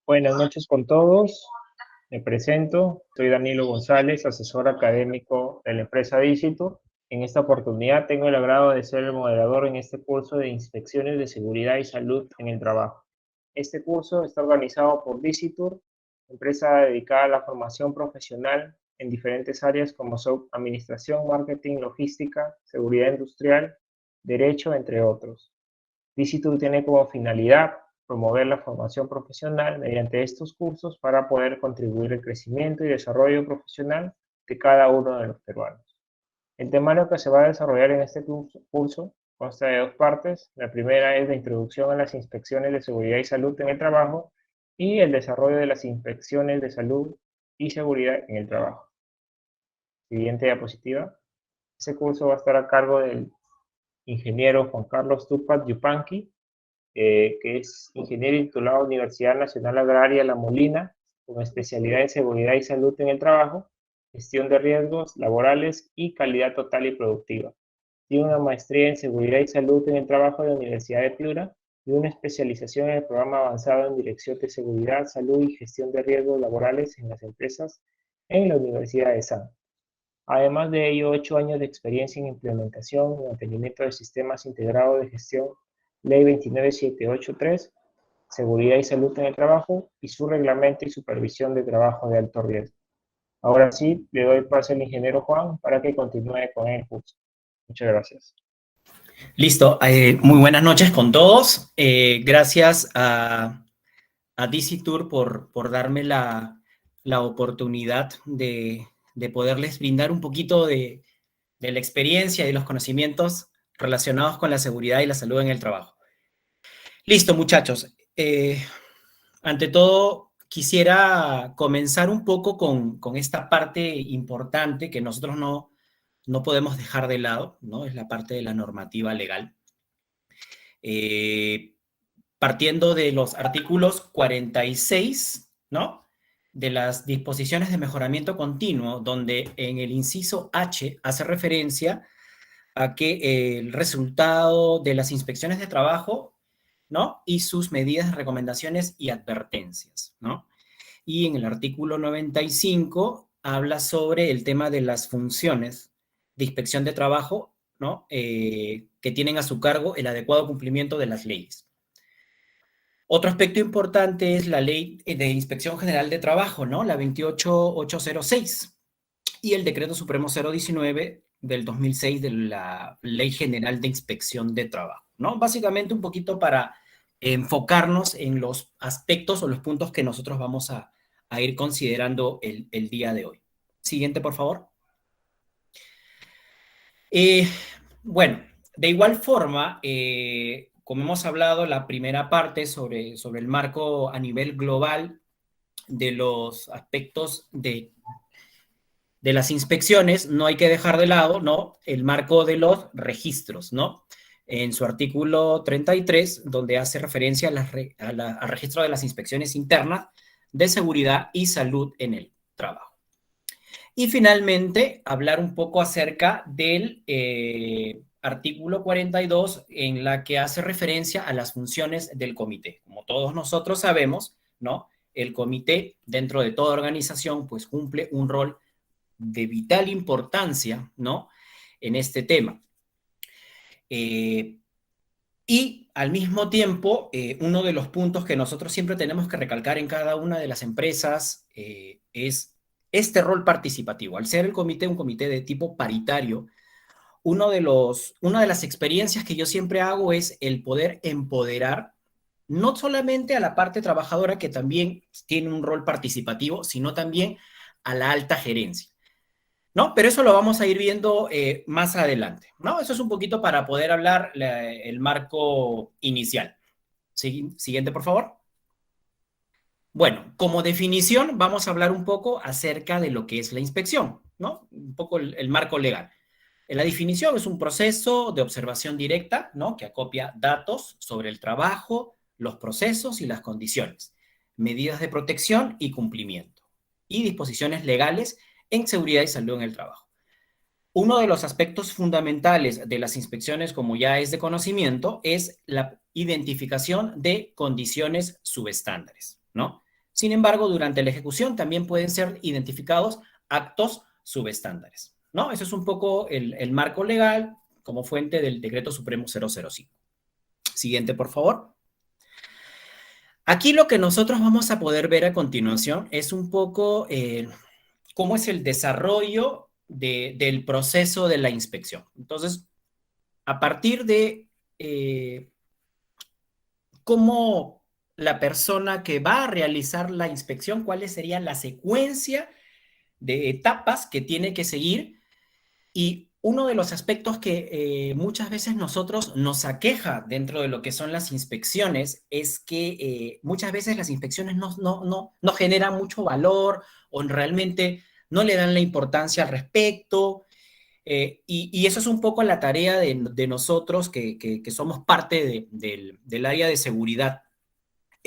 Buenas noches con todos. Me presento. Soy Danilo González, asesor académico de la empresa Dicitur. En esta oportunidad tengo el agrado de ser el moderador en este curso de inspecciones de seguridad y salud en el trabajo. Este curso está organizado por Dicitur, empresa dedicada a la formación profesional en diferentes áreas como son administración, marketing, logística, seguridad industrial, derecho, entre otros. Dicitur tiene como finalidad promover la formación profesional mediante estos cursos para poder contribuir al crecimiento y desarrollo profesional de cada uno de los peruanos. El temario que se va a desarrollar en este curso consta de dos partes. La primera es la introducción a las inspecciones de seguridad y salud en el trabajo y el desarrollo de las inspecciones de salud y seguridad en el trabajo. Siguiente diapositiva. Este curso va a estar a cargo del ingeniero Juan Carlos Tupac Yupanqui, que es ingeniero titulado Universidad Nacional Agraria La Molina, con especialidad en seguridad y salud en el trabajo, gestión de riesgos laborales y calidad total y productiva. Tiene una maestría en seguridad y salud en el trabajo de la Universidad de Piura y una especialización en el programa avanzado en dirección de seguridad, salud y gestión de riesgos laborales en las empresas en la Universidad de San. Además de ello, 8 años de experiencia en implementación y mantenimiento de sistemas integrados de gestión, Ley 29783, Seguridad y Salud en el Trabajo y su reglamento y supervisión de trabajo de alto riesgo. Ahora sí, le doy paso al ingeniero Juan para que continúe con el curso. Muchas gracias. Listo, muy buenas noches con todos. Gracias a Dicitur por darme la oportunidad de poderles brindar un poquito de la experiencia y los conocimientos relacionados con la seguridad y la salud en el trabajo. Listo, muchachos. Ante todo, quisiera comenzar un poco con esta parte importante que nosotros no podemos dejar de lado, ¿no? Es la parte de la normativa legal. Partiendo de los artículos 46, ¿no? De las disposiciones de mejoramiento continuo, donde en el inciso H hace referencia a que el resultado de las inspecciones de trabajo, ¿no? Y sus medidas, recomendaciones y advertencias, ¿no? Y en el artículo 95 habla sobre el tema de las funciones de inspección de trabajo, ¿no? Que tienen a su cargo el adecuado cumplimiento de las leyes. Otro aspecto importante es la Ley de Inspección General de Trabajo, ¿no? La 28806 y el Decreto Supremo 019 del 2006 de la Ley General de Inspección de Trabajo, ¿no? Básicamente un poquito para enfocarnos en los aspectos o los puntos que nosotros vamos a ir considerando el día de hoy. Siguiente, por favor. Bueno, de igual forma, como hemos hablado, la primera parte sobre el marco a nivel global de los aspectos de las inspecciones, no hay que dejar de lado, ¿no? El marco de los registros, ¿no? En su artículo 33, donde hace referencia al registro de las inspecciones internas de seguridad y salud en el trabajo. Y finalmente, hablar un poco acerca del artículo 42, en la que hace referencia a las funciones del comité. Como todos nosotros sabemos, ¿no? El comité, dentro de toda organización, pues cumple un rol de vital importancia, ¿no? En este tema. Y al mismo tiempo, uno de los puntos que nosotros siempre tenemos que recalcar en cada una de las empresas es este rol participativo. Al ser el comité un comité de tipo paritario, una de las experiencias que yo siempre hago es el poder empoderar no solamente a la parte trabajadora, que también tiene un rol participativo, sino también a la alta gerencia, ¿no? Pero eso lo vamos a ir viendo más adelante, ¿no? Eso es un poquito para poder hablar el marco inicial. Siguiente, por favor. Bueno, como definición, vamos a hablar un poco acerca de lo que es la inspección, ¿no? Un poco el marco legal. La definición es un proceso de observación directa, ¿no? Que acopia datos sobre el trabajo, los procesos y las condiciones, medidas de protección y cumplimiento, y disposiciones legales en seguridad y salud en el trabajo. Uno de los aspectos fundamentales de las inspecciones, como ya es de conocimiento, es la identificación de condiciones subestándares, ¿no? Sin embargo, durante la ejecución también pueden ser identificados actos subestándares, ¿no? Eso es un poco el marco legal como fuente del Decreto Supremo 005. Siguiente, por favor. Aquí lo que nosotros vamos a poder ver a continuación es un poco cómo es el desarrollo del proceso de la inspección. Entonces, a partir de cómo la persona que va a realizar la inspección, cuál sería la secuencia de etapas que tiene que seguir. Y uno de los aspectos que muchas veces nosotros nos aqueja dentro de lo que son las inspecciones es que muchas veces las inspecciones no generan mucho valor o realmente no le dan la importancia al respecto. Y eso es un poco la tarea de nosotros que somos parte del área de seguridad,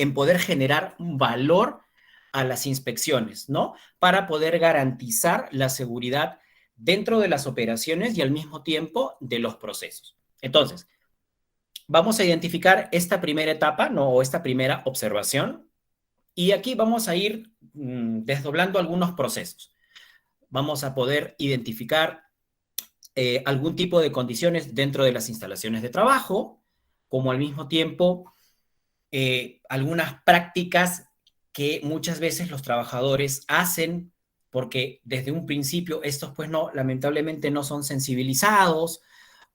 en poder generar un valor a las inspecciones, ¿no? Para poder garantizar la seguridad dentro de las operaciones y al mismo tiempo de los procesos. Entonces, vamos a identificar esta primera etapa, ¿no? O esta primera observación, y aquí vamos a ir desdoblando algunos procesos. Vamos a poder identificar algún tipo de condiciones dentro de las instalaciones de trabajo, como al mismo tiempo algunas prácticas que muchas veces los trabajadores hacen porque desde un principio estos pues no, lamentablemente no son sensibilizados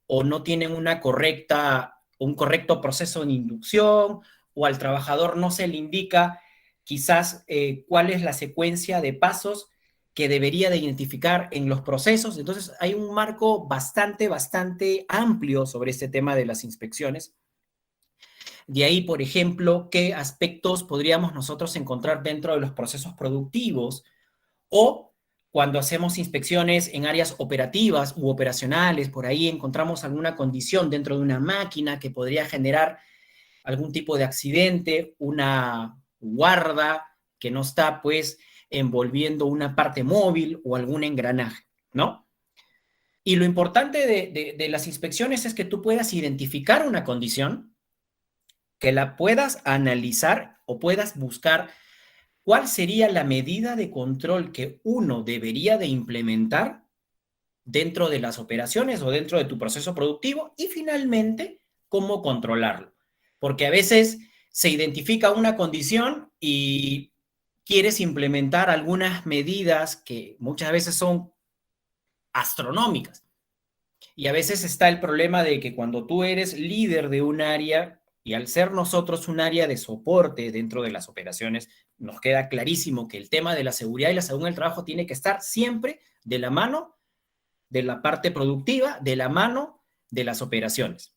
o no tienen un correcto proceso de inducción, o al trabajador no se le indica quizás cuál es la secuencia de pasos que debería de identificar en los procesos. Entonces hay un marco bastante amplio sobre este tema de las inspecciones. De ahí, por ejemplo, qué aspectos podríamos nosotros encontrar dentro de los procesos productivos, o cuando hacemos inspecciones en áreas operativas u operacionales, por ahí encontramos alguna condición dentro de una máquina que podría generar algún tipo de accidente, una guarda que no está pues envolviendo una parte móvil o algún engranaje, ¿no? Y lo importante de las inspecciones es que tú puedas identificar una condición, que la puedas analizar o puedas buscar cuál sería la medida de control que uno debería de implementar dentro de las operaciones o dentro de tu proceso productivo, y finalmente cómo controlarlo. Porque a veces se identifica una condición y quieres implementar algunas medidas que muchas veces son astronómicas. Y a veces está el problema de que cuando tú eres líder de un área, y al ser nosotros un área de soporte dentro de las operaciones, nos queda clarísimo que el tema de la seguridad y la salud en el trabajo tiene que estar siempre de la mano de la parte productiva, de la mano de las operaciones.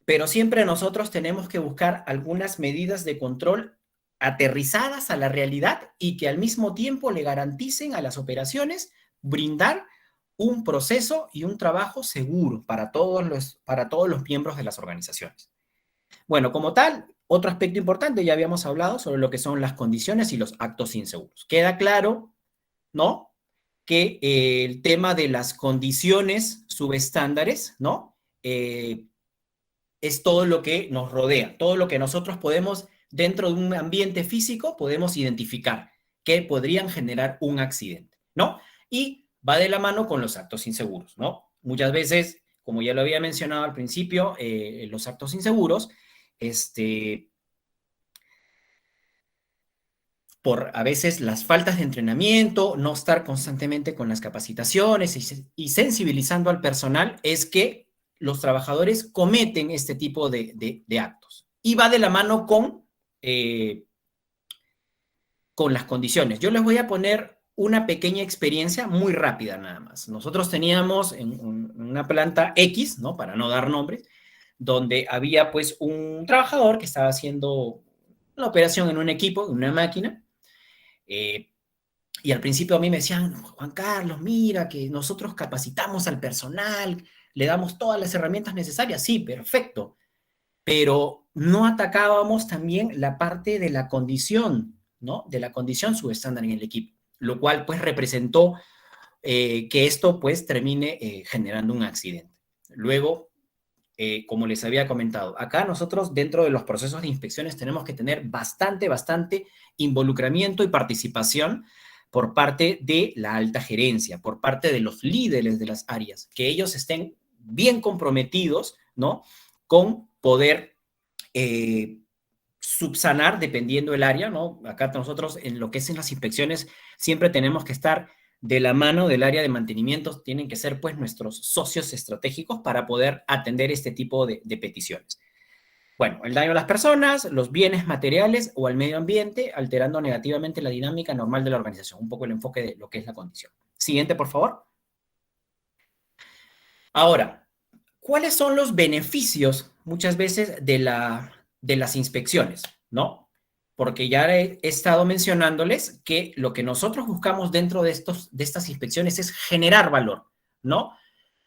Pero siempre nosotros tenemos que buscar algunas medidas de control aterrizadas a la realidad y que al mismo tiempo le garanticen a las operaciones brindar un proceso y un trabajo seguro para todos los miembros de las organizaciones. Bueno, como tal, otro aspecto importante, ya habíamos hablado sobre lo que son las condiciones y los actos inseguros. Queda claro, ¿no?, que el tema de las condiciones subestándares, ¿no?, es todo lo que nos rodea, todo lo que nosotros podemos, dentro de un ambiente físico, podemos identificar que podrían generar un accidente, ¿no? Y va de la mano con los actos inseguros, ¿no? Muchas veces, como ya lo había mencionado al principio, los actos inseguros, por a veces las faltas de entrenamiento, no estar constantemente con las capacitaciones y sensibilizando al personal, es que los trabajadores cometen este tipo de actos. Y va de la mano con las condiciones. Yo les voy a poner una pequeña experiencia muy rápida nada más. Nosotros teníamos en una planta X, ¿no?, para no dar nombres, donde había pues un trabajador que estaba haciendo una operación en un equipo, en una máquina, y al principio a mí me decían: Juan Carlos, mira que nosotros capacitamos al personal, le damos todas las herramientas necesarias. Sí, perfecto, pero no atacábamos también la parte de la condición, ¿no?, de la condición subestándar en el equipo, lo cual pues representó que esto pues termine generando un accidente. Luego, como les había comentado, acá nosotros dentro de los procesos de inspecciones tenemos que tener bastante involucramiento y participación por parte de la alta gerencia, por parte de los líderes de las áreas, que ellos estén bien comprometidos, ¿no? Con poder subsanar dependiendo del área, ¿no? Acá nosotros en lo que es en las inspecciones siempre tenemos que estar de la mano del área de mantenimiento, tienen que ser pues nuestros socios estratégicos para poder atender este tipo de peticiones. Bueno, el daño a las personas, los bienes materiales o al medio ambiente, alterando negativamente la dinámica normal de la organización. Un poco el enfoque de lo que es la condición. Siguiente, por favor. Ahora, ¿cuáles son los beneficios muchas veces de las inspecciones? ¿No? Porque ya he estado mencionándoles que lo que nosotros buscamos dentro de estas inspecciones es generar valor, ¿no?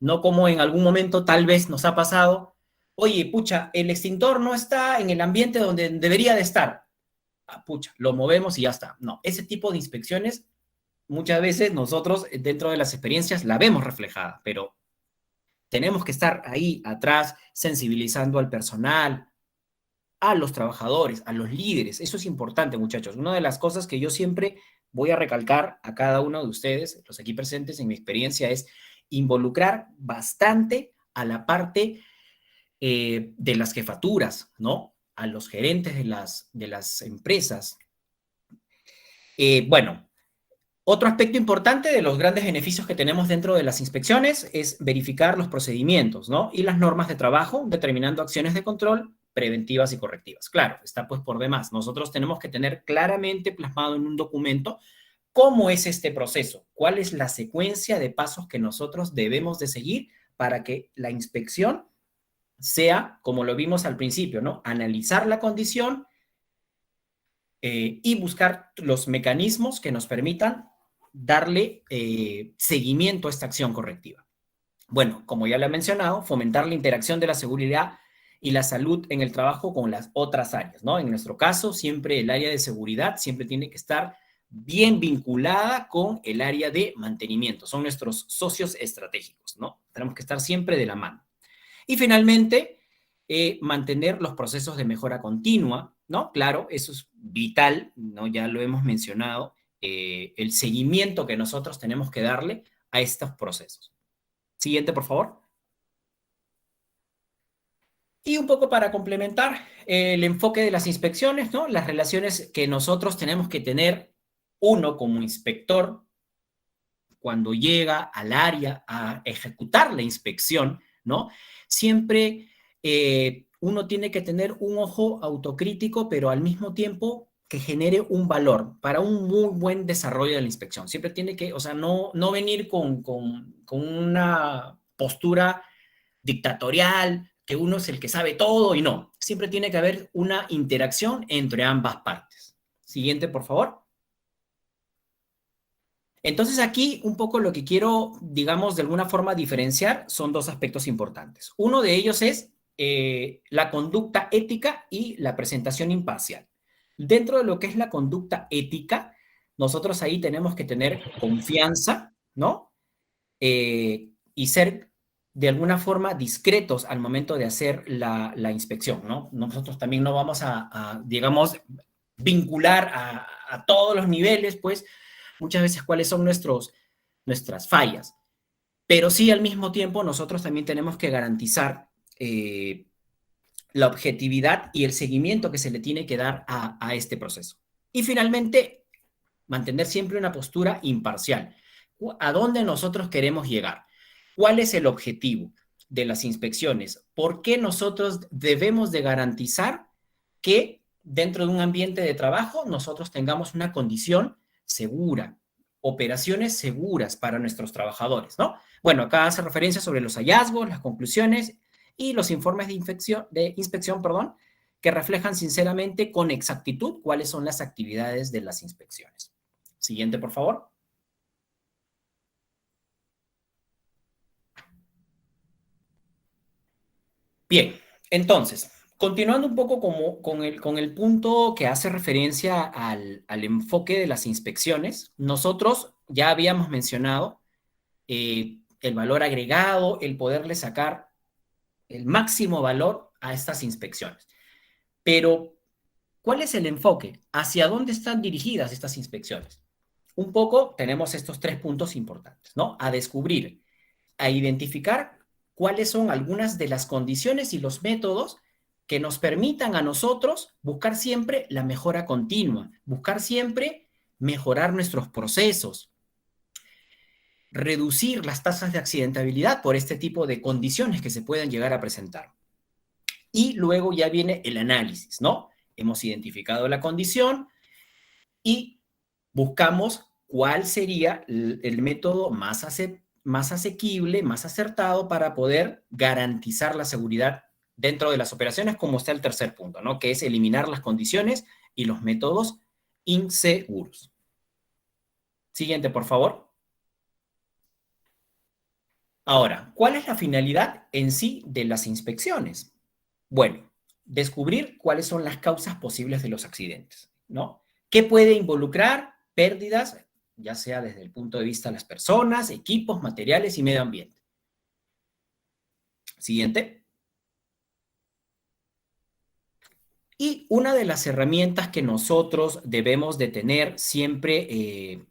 No como en algún momento tal vez nos ha pasado, oye, pucha, el extintor no está en el ambiente donde debería de estar. Ah, pucha, lo movemos y ya está. No, ese tipo de inspecciones muchas veces nosotros dentro de las experiencias la vemos reflejada, pero tenemos que estar ahí atrás sensibilizando al personal, a los trabajadores, a los líderes. Eso es importante, muchachos. Una de las cosas que yo siempre voy a recalcar a cada uno de ustedes, los aquí presentes en mi experiencia, es involucrar bastante a la parte de las jefaturas, ¿no? A los gerentes de las empresas. Bueno, otro aspecto importante de los grandes beneficios que tenemos dentro de las inspecciones es verificar los procedimientos, ¿no? Y las normas de trabajo, determinando acciones de control preventivas y correctivas. Claro, está pues por demás. Nosotros tenemos que tener claramente plasmado en un documento cómo es este proceso, cuál es la secuencia de pasos que nosotros debemos de seguir para que la inspección sea, como lo vimos al principio, ¿no? Analizar la condición y buscar los mecanismos que nos permitan darle seguimiento a esta acción correctiva. Bueno, como ya lo he mencionado, fomentar la interacción de la seguridad y la salud en el trabajo con las otras áreas, ¿no? En nuestro caso, siempre el área de seguridad siempre tiene que estar bien vinculada con el área de mantenimiento. Son nuestros socios estratégicos, ¿no? Tenemos que estar siempre de la mano. Y finalmente, mantener los procesos de mejora continua, ¿no? Claro, eso es vital, ¿no? Ya lo hemos mencionado, el seguimiento que nosotros tenemos que darle a estos procesos. Siguiente, por favor. Y un poco para complementar el enfoque de las inspecciones, ¿no? Las relaciones que nosotros tenemos que tener, uno como inspector, cuando llega al área a ejecutar la inspección, ¿no? Siempre uno tiene que tener un ojo autocrítico, pero al mismo tiempo que genere un valor para un muy buen desarrollo de la inspección. Siempre tiene que, o sea, no venir con una postura dictatorial, que uno es el que sabe todo y no. Siempre tiene que haber una interacción entre ambas partes. Siguiente, por favor. Entonces aquí un poco lo que quiero, digamos, de alguna forma diferenciar son dos aspectos importantes. Uno de ellos es la conducta ética y la presentación imparcial. Dentro de lo que es la conducta ética, nosotros ahí tenemos que tener confianza, ¿no? Y ser de alguna forma discretos al momento de hacer la inspección, ¿no? Nosotros también no vamos digamos, vincular a todos los niveles, pues, muchas veces cuáles son nuestras fallas. Pero sí, al mismo tiempo, nosotros también tenemos que garantizar la objetividad y el seguimiento que se le tiene que dar a este proceso. Y finalmente, mantener siempre una postura imparcial. ¿A dónde nosotros queremos llegar? ¿Cuál es el objetivo de las inspecciones? ¿Por qué nosotros debemos de garantizar que dentro de un ambiente de trabajo nosotros tengamos una condición segura, operaciones seguras para nuestros trabajadores, ¿no? Bueno, acá hace referencia sobre los hallazgos, las conclusiones y los informes de inspección, perdón, que reflejan sinceramente con exactitud cuáles son las actividades de las inspecciones. Siguiente, por favor. Bien, entonces, continuando un poco con el punto que hace referencia al enfoque de las inspecciones, nosotros ya habíamos mencionado el valor agregado, el poderle sacar el máximo valor a estas inspecciones. Pero, ¿cuál es el enfoque? ¿Hacia dónde están dirigidas estas inspecciones? Un poco tenemos estos 3 puntos importantes, ¿no? A descubrir, a identificar cuáles son algunas de las condiciones y los métodos que nos permitan a nosotros buscar siempre la mejora continua, buscar siempre mejorar nuestros procesos, reducir las tasas de accidentabilidad por este tipo de condiciones que se pueden llegar a presentar. Y luego ya viene el análisis, ¿no? Hemos identificado la condición y buscamos cuál sería el método más asequible, más acertado para poder garantizar la seguridad dentro de las operaciones, como está el tercer punto, ¿no? Que es eliminar las condiciones y los métodos inseguros. Siguiente, por favor. Ahora, ¿cuál es la finalidad en sí de las inspecciones? Bueno, descubrir cuáles son las causas posibles de los accidentes, ¿no? ¿Qué puede involucrar pérdidas, ya sea desde el punto de vista de las personas, equipos, materiales y medio ambiente? Siguiente. Y una de las herramientas que nosotros debemos de tener siempre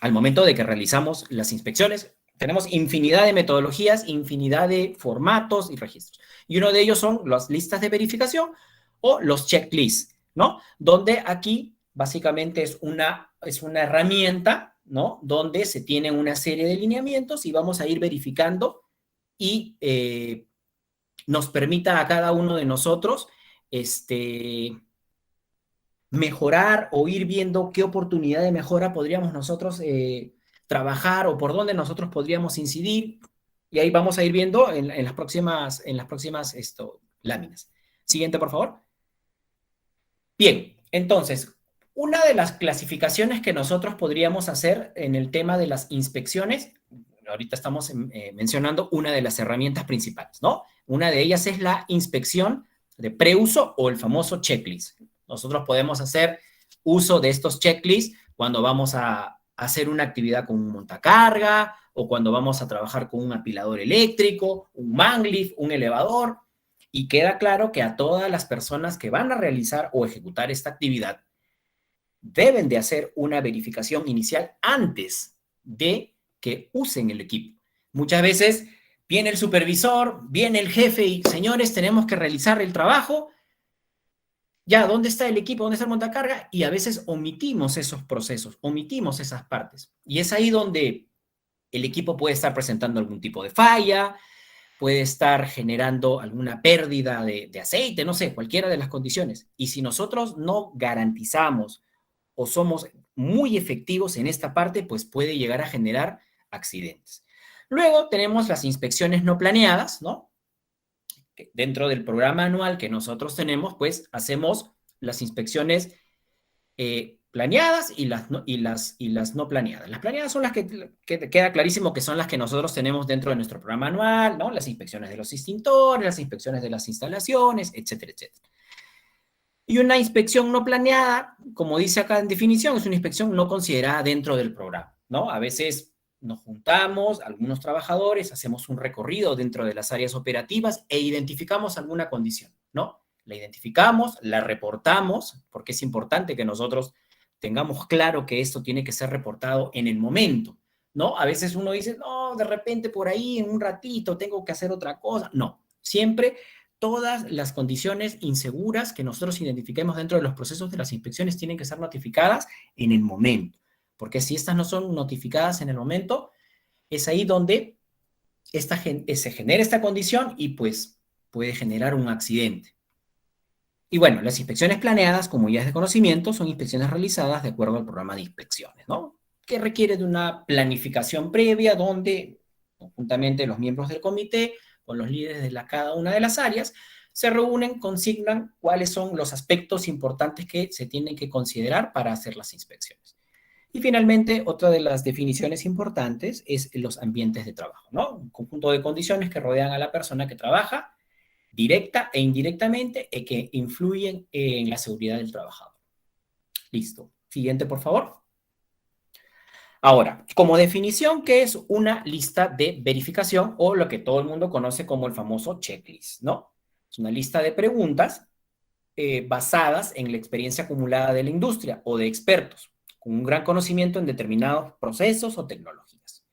al momento de que realizamos las inspecciones, tenemos infinidad de metodologías, infinidad de formatos y registros. Y uno de ellos son las listas de verificación o los checklists, ¿no? Donde aquí básicamente es una herramienta, ¿no? Donde se tienen una serie de lineamientos y vamos a ir verificando y nos permita a cada uno de nosotros mejorar o ir viendo qué oportunidad de mejora podríamos nosotros trabajar o por dónde nosotros podríamos incidir. Y ahí vamos a ir viendo en las próximas láminas. Siguiente, por favor. Bien, entonces, una de las clasificaciones que nosotros podríamos hacer en el tema de las inspecciones, ahorita estamos mencionando una de las herramientas principales, ¿no? Una de ellas es la inspección de preuso o el famoso checklist. Nosotros podemos hacer uso de estos checklists cuando vamos a hacer una actividad con un montacarga o cuando vamos a trabajar con un apilador eléctrico, un manglift, un elevador. Y queda claro que a todas las personas que van a realizar o ejecutar esta actividad deben de hacer una verificación inicial antes de que usen el equipo. Muchas veces viene el supervisor, viene el jefe y, señores, tenemos que realizar el trabajo. Ya, ¿dónde está el equipo? ¿Dónde está el montacarga? Y a veces omitimos esos procesos, omitimos esas partes. Y es ahí donde el equipo puede estar presentando algún tipo de falla, puede estar generando alguna pérdida de aceite, no sé, cualquiera de las condiciones. Y si nosotros no garantizamos o somos muy efectivos en esta parte, pues puede llegar a generar accidentes. Luego tenemos las inspecciones no planeadas, ¿no? Dentro del programa anual que nosotros tenemos, pues hacemos las inspecciones planeadas y las no planeadas. Las planeadas son las que queda clarísimo que son las que nosotros tenemos dentro de nuestro programa anual, ¿no? Las inspecciones de los extintores, las inspecciones de las instalaciones, etcétera, etcétera. Y una inspección no planeada, como dice acá en definición, es una inspección no considerada dentro del programa, ¿no? A veces nos juntamos, algunos trabajadores, hacemos un recorrido dentro de las áreas operativas e identificamos alguna condición, ¿no? La identificamos, la reportamos, porque es importante que nosotros tengamos claro que esto tiene que ser reportado en el momento, ¿no? A veces uno dice, no, de repente por ahí en un ratito tengo que hacer otra cosa. No, siempre todas las condiciones inseguras que nosotros identifiquemos dentro de los procesos de las inspecciones tienen que ser notificadas en el momento, porque si estas no son notificadas en el momento, es ahí donde se genera esta condición y pues puede generar un accidente. Y bueno, las inspecciones planeadas, como ya es de conocimiento, son inspecciones realizadas de acuerdo al programa de inspecciones, ¿no? Que requiere de una planificación previa donde conjuntamente los miembros del comité con los líderes de cada una de las áreas se reúnen, consignan cuáles son los aspectos importantes que se tienen que considerar para hacer las inspecciones. Y finalmente, otra de las definiciones importantes es los ambientes de trabajo, ¿no? Un conjunto de condiciones que rodean a la persona que trabaja directa e indirectamente y que influyen en la seguridad del trabajador. Listo. Siguiente, por favor. Ahora, como definición, ¿qué es una lista de verificación o lo que todo el mundo conoce como el famoso checklist, ¿no? Es una lista de preguntas basadas en la experiencia acumulada de la industria o de expertos, con un gran conocimiento en determinados procesos o tecnologías.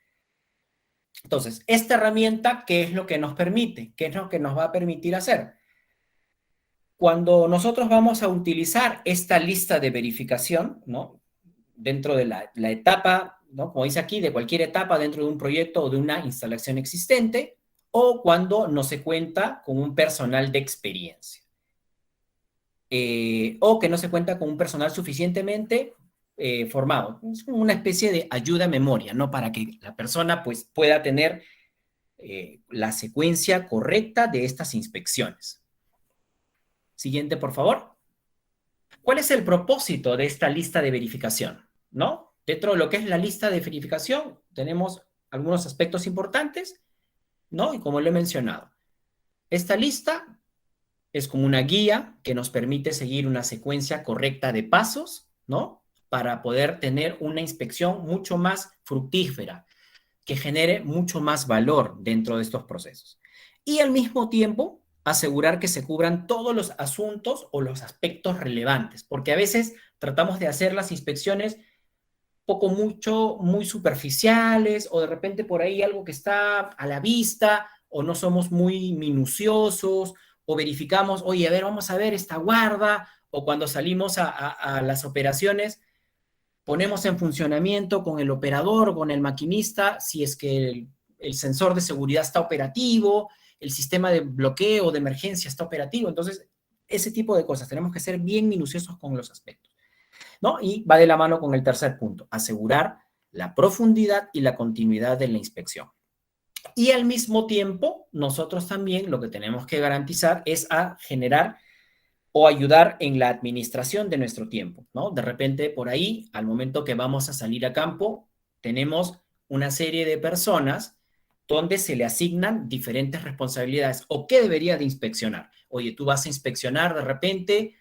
Entonces, esta herramienta, ¿qué es lo que nos permite? ¿Qué es lo que nos va a permitir hacer? Cuando nosotros vamos a utilizar esta lista de verificación, ¿no? Dentro de la etapa, ¿no? Como dice aquí, de cualquier etapa dentro de un proyecto o de una instalación existente, o cuando no se cuenta con un personal de experiencia. O que no se cuenta con un personal suficientemente formado. Es como una especie de ayuda a memoria, ¿no? Para que la persona pues, pueda tener la secuencia correcta de estas inspecciones. Siguiente, por favor. ¿Cuál es el propósito de esta lista de verificación? ¿No? Dentro de lo que es la lista de verificación, tenemos algunos aspectos importantes, ¿no? Y como lo he mencionado, esta lista es como una guía que nos permite seguir una secuencia correcta de pasos, ¿no? Para poder tener una inspección mucho más fructífera, que genere mucho más valor dentro de estos procesos. Y al mismo tiempo, asegurar que se cubran todos los asuntos o los aspectos relevantes, porque a veces tratamos de hacer las inspecciones poco mucho, muy superficiales, o de repente por ahí algo que está a la vista, o no somos muy minuciosos, o verificamos, oye, a ver, vamos a ver esta guarda, o cuando salimos a las operaciones, ponemos en funcionamiento con el operador, con el maquinista, si es que el sensor de seguridad está operativo, el sistema de bloqueo de emergencia está operativo. Entonces, ese tipo de cosas, tenemos que ser bien minuciosos con los aspectos, ¿no? Y va de la mano con el tercer punto, asegurar la profundidad y la continuidad de la inspección. Y al mismo tiempo, nosotros también lo que tenemos que garantizar es a generar o ayudar en la administración de nuestro tiempo, ¿no? De repente, por ahí, al momento que vamos a salir a campo, tenemos una serie de personas donde se le asignan diferentes responsabilidades o qué debería de inspeccionar. Oye, tú vas a inspeccionar de repente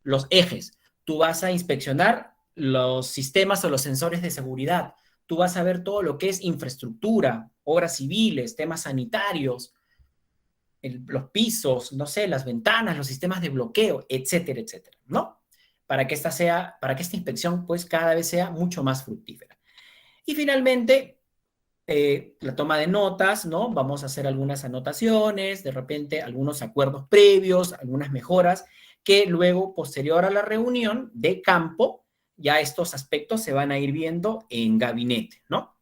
los ejes, tú vas a inspeccionar los sistemas o los sensores de seguridad, tú vas a ver todo lo que es infraestructura, obras civiles, temas sanitarios, los pisos, no sé, las ventanas, los sistemas de bloqueo, etcétera, etcétera, ¿no? Para que esta inspección pues cada vez sea mucho más fructífera. Y finalmente, la toma de notas, ¿no? Vamos a hacer algunas anotaciones, de repente algunos acuerdos previos, algunas mejoras, que luego, posterior a la reunión de campo, ya estos aspectos se van a ir viendo en gabinete, ¿no?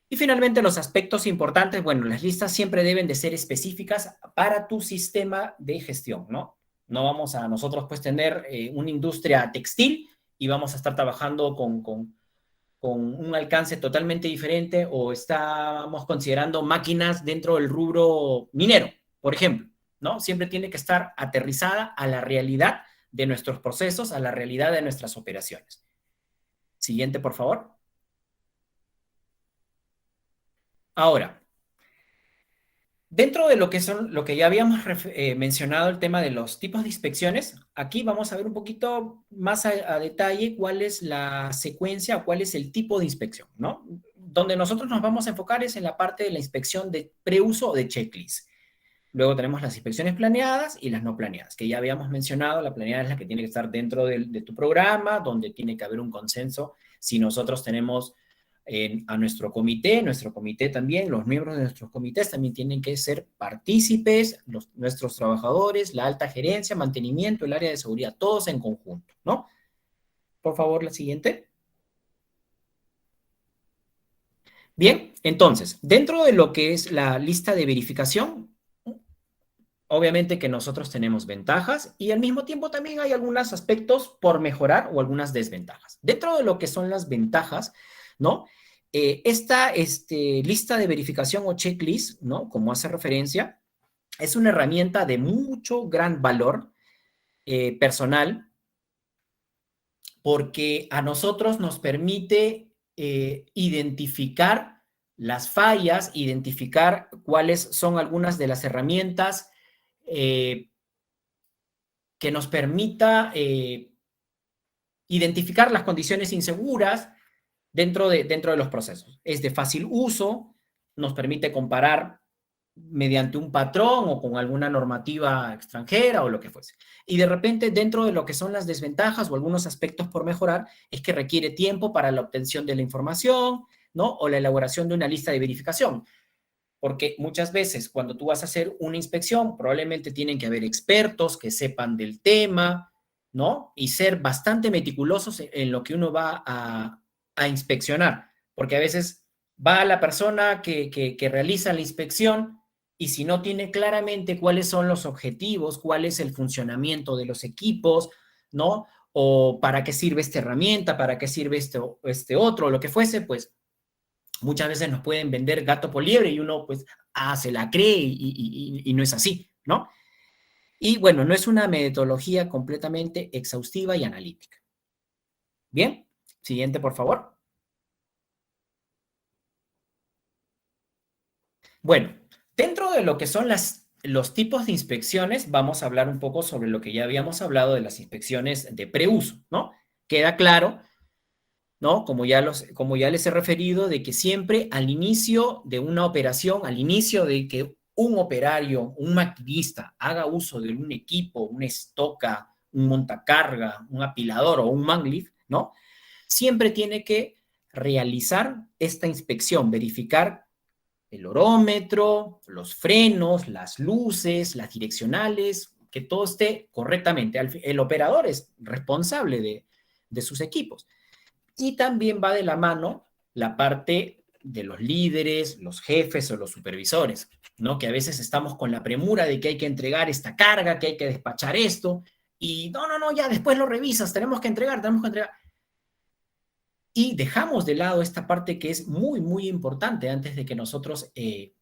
Y finalmente, los aspectos importantes, bueno, las listas siempre deben de ser específicas para tu sistema de gestión, ¿no? No vamos a nosotros pues tener una industria textil y vamos a estar trabajando con un alcance totalmente diferente o estamos considerando máquinas dentro del rubro minero, por ejemplo, ¿no? Siempre tiene que estar aterrizada a la realidad de nuestros procesos, a la realidad de nuestras operaciones. Siguiente, por favor. Ahora, dentro de lo que ya habíamos mencionado, el tema de los tipos de inspecciones, aquí vamos a ver un poquito más a detalle cuál es la secuencia o cuál es el tipo de inspección, ¿no? Donde nosotros nos vamos a enfocar es en la parte de la inspección de preuso o de checklist. Luego tenemos las inspecciones planeadas y las no planeadas, que ya habíamos mencionado. La planeada es la que tiene que estar dentro de tu programa, donde tiene que haber un consenso. Si nosotros tenemos a nuestro comité también, los miembros de nuestros comités también tienen que ser partícipes, nuestros trabajadores, la alta gerencia, mantenimiento, el área de seguridad, todos en conjunto, ¿no? Por favor, la siguiente. Bien, entonces, dentro de lo que es la lista de verificación, obviamente que nosotros tenemos ventajas y al mismo tiempo también hay algunos aspectos por mejorar o algunas desventajas. Dentro de lo que son las ventajas, ¿no? Esta lista de verificación o checklist, ¿no? Como hace referencia, es una herramienta de mucho gran valor personal porque a nosotros nos permite identificar las fallas, identificar cuáles son algunas de las herramientas que nos permita identificar las condiciones inseguras, dentro de los procesos. Es de fácil uso, nos permite comparar mediante un patrón o con alguna normativa extranjera o lo que fuese. Y de repente, dentro de lo que son las desventajas o algunos aspectos por mejorar, es que requiere tiempo para la obtención de la información, ¿no? O la elaboración de una lista de verificación. Porque muchas veces cuando tú vas a hacer una inspección, probablemente tienen que haber expertos que sepan del tema, ¿no? Y ser bastante meticulosos en lo que uno va a inspeccionar. Porque a veces va la persona que realiza la inspección y si no tiene claramente cuáles son los objetivos, cuál es el funcionamiento de los equipos, ¿no? O para qué sirve esta herramienta, para qué sirve este otro, lo que fuese, pues muchas veces nos pueden vender gato por liebre y uno pues se la cree y no es así, ¿no? Y bueno, no es una metodología completamente exhaustiva y analítica. Bien, siguiente por favor. Bueno, dentro de lo que son los tipos de inspecciones, vamos a hablar un poco sobre lo que ya habíamos hablado de las inspecciones de preuso, ¿no? Queda claro, ¿no? Como ya les he referido, de que siempre al inicio de una operación, al inicio de que un operario, un maquinista haga uso de un equipo, una estoca, un montacarga, un apilador o un manglift, ¿no? Siempre tiene que realizar esta inspección, verificar el orómetro, los frenos, las luces, las direccionales, que todo esté correctamente. El operador es responsable de sus equipos. Y también va de la mano la parte de los líderes, los jefes o los supervisores, ¿no? Que a veces estamos con la premura de que hay que entregar esta carga, que hay que despachar esto, y no, ya después lo revisas, tenemos que entregar. Y dejamos de lado esta parte que es muy, muy importante antes de que nosotros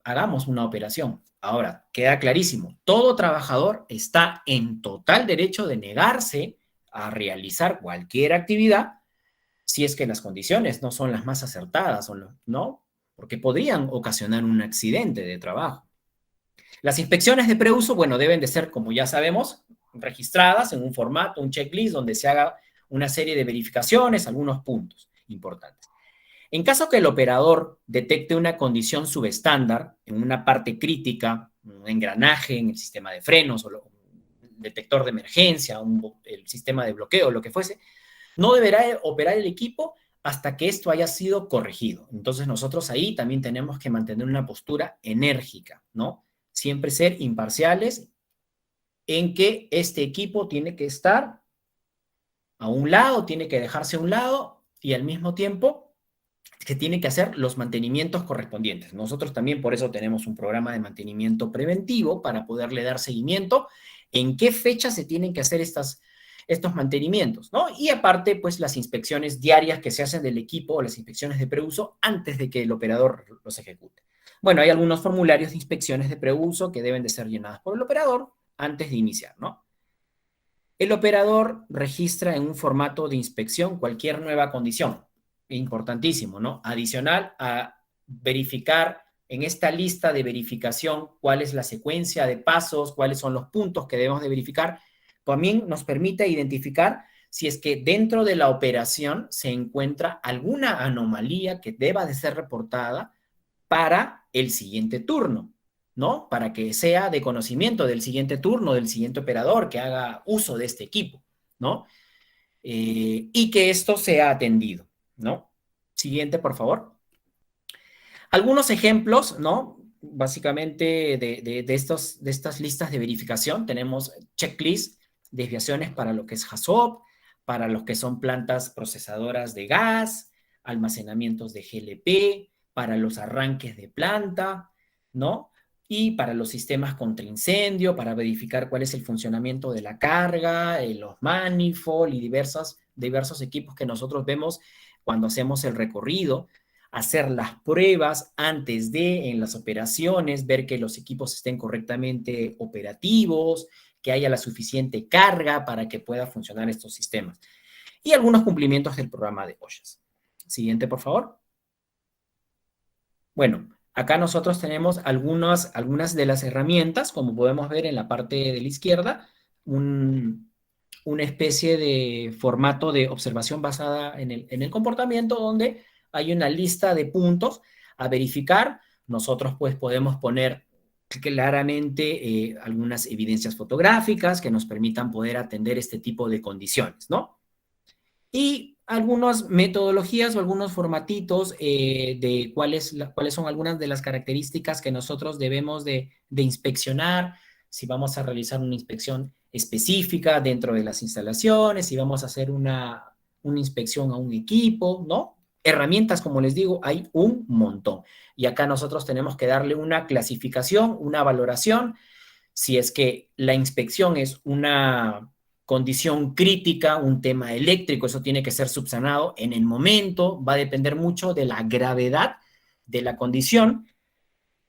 hagamos una operación. Ahora, queda clarísimo, todo trabajador está en total derecho de negarse a realizar cualquier actividad si es que las condiciones no son las más acertadas, ¿no? Porque podrían ocasionar un accidente de trabajo. Las inspecciones de preuso, bueno, deben de ser, como ya sabemos, registradas en un formato, un checklist, donde se haga una serie de verificaciones, algunos puntos importantes. En caso que el operador detecte una condición subestándar en una parte crítica, un engranaje en el sistema de frenos o un detector de emergencia, el sistema de bloqueo, lo que fuese, no deberá operar el equipo hasta que esto haya sido corregido. Entonces nosotros ahí también tenemos que mantener una postura enérgica, ¿no? Siempre ser imparciales en que este equipo tiene que estar a un lado, tiene que dejarse a un lado y al mismo tiempo que tiene que hacer los mantenimientos correspondientes. Nosotros también por eso tenemos un programa de mantenimiento preventivo para poderle dar seguimiento en qué fecha se tienen que hacer estos mantenimientos, ¿no? Y aparte, pues las inspecciones diarias que se hacen del equipo o las inspecciones de preuso antes de que el operador los ejecute. Bueno, hay algunos formularios de inspecciones de preuso que deben de ser llenadas por el operador antes de iniciar, ¿no? El operador registra en un formato de inspección cualquier nueva condición. Importantísimo, ¿no? Adicional a verificar en esta lista de verificación cuál es la secuencia de pasos, cuáles son los puntos que debemos de verificar. También nos permite identificar si es que dentro de la operación se encuentra alguna anomalía que deba de ser reportada para el siguiente turno, ¿no? Para que sea de conocimiento del siguiente turno, del siguiente operador que haga uso de este equipo, ¿no? Y que esto sea atendido, ¿no? Siguiente, por favor. Algunos ejemplos, ¿no? Básicamente de estas listas de verificación tenemos checklist, desviaciones para lo que es HACCP, para los que son plantas procesadoras de gas, almacenamientos de GLP, para los arranques de planta, ¿no? Y para los sistemas contra incendio, para verificar cuál es el funcionamiento de la carga, los manifold y diversos equipos que nosotros vemos cuando hacemos el recorrido, hacer las pruebas antes en las operaciones, ver que los equipos estén correctamente operativos, que haya la suficiente carga para que pueda funcionar estos sistemas. Y algunos cumplimientos del programa de OSHA. Siguiente, por favor. Bueno, acá nosotros tenemos algunas de las herramientas, como podemos ver en la parte de la izquierda, una especie de formato de observación basada en el comportamiento donde hay una lista de puntos a verificar. Nosotros pues podemos poner claramente algunas evidencias fotográficas que nos permitan poder atender este tipo de condiciones, ¿no? Y algunas metodologías o algunos formatitos de cuáles son algunas de las características que nosotros debemos de inspeccionar, si vamos a realizar una inspección específica dentro de las instalaciones, si vamos a hacer una inspección a un equipo, ¿no? Herramientas, como les digo, hay un montón. Y acá nosotros tenemos que darle una clasificación, una valoración. Si es que la inspección es una condición crítica, un tema eléctrico, eso tiene que ser subsanado en el momento, va a depender mucho de la gravedad de la condición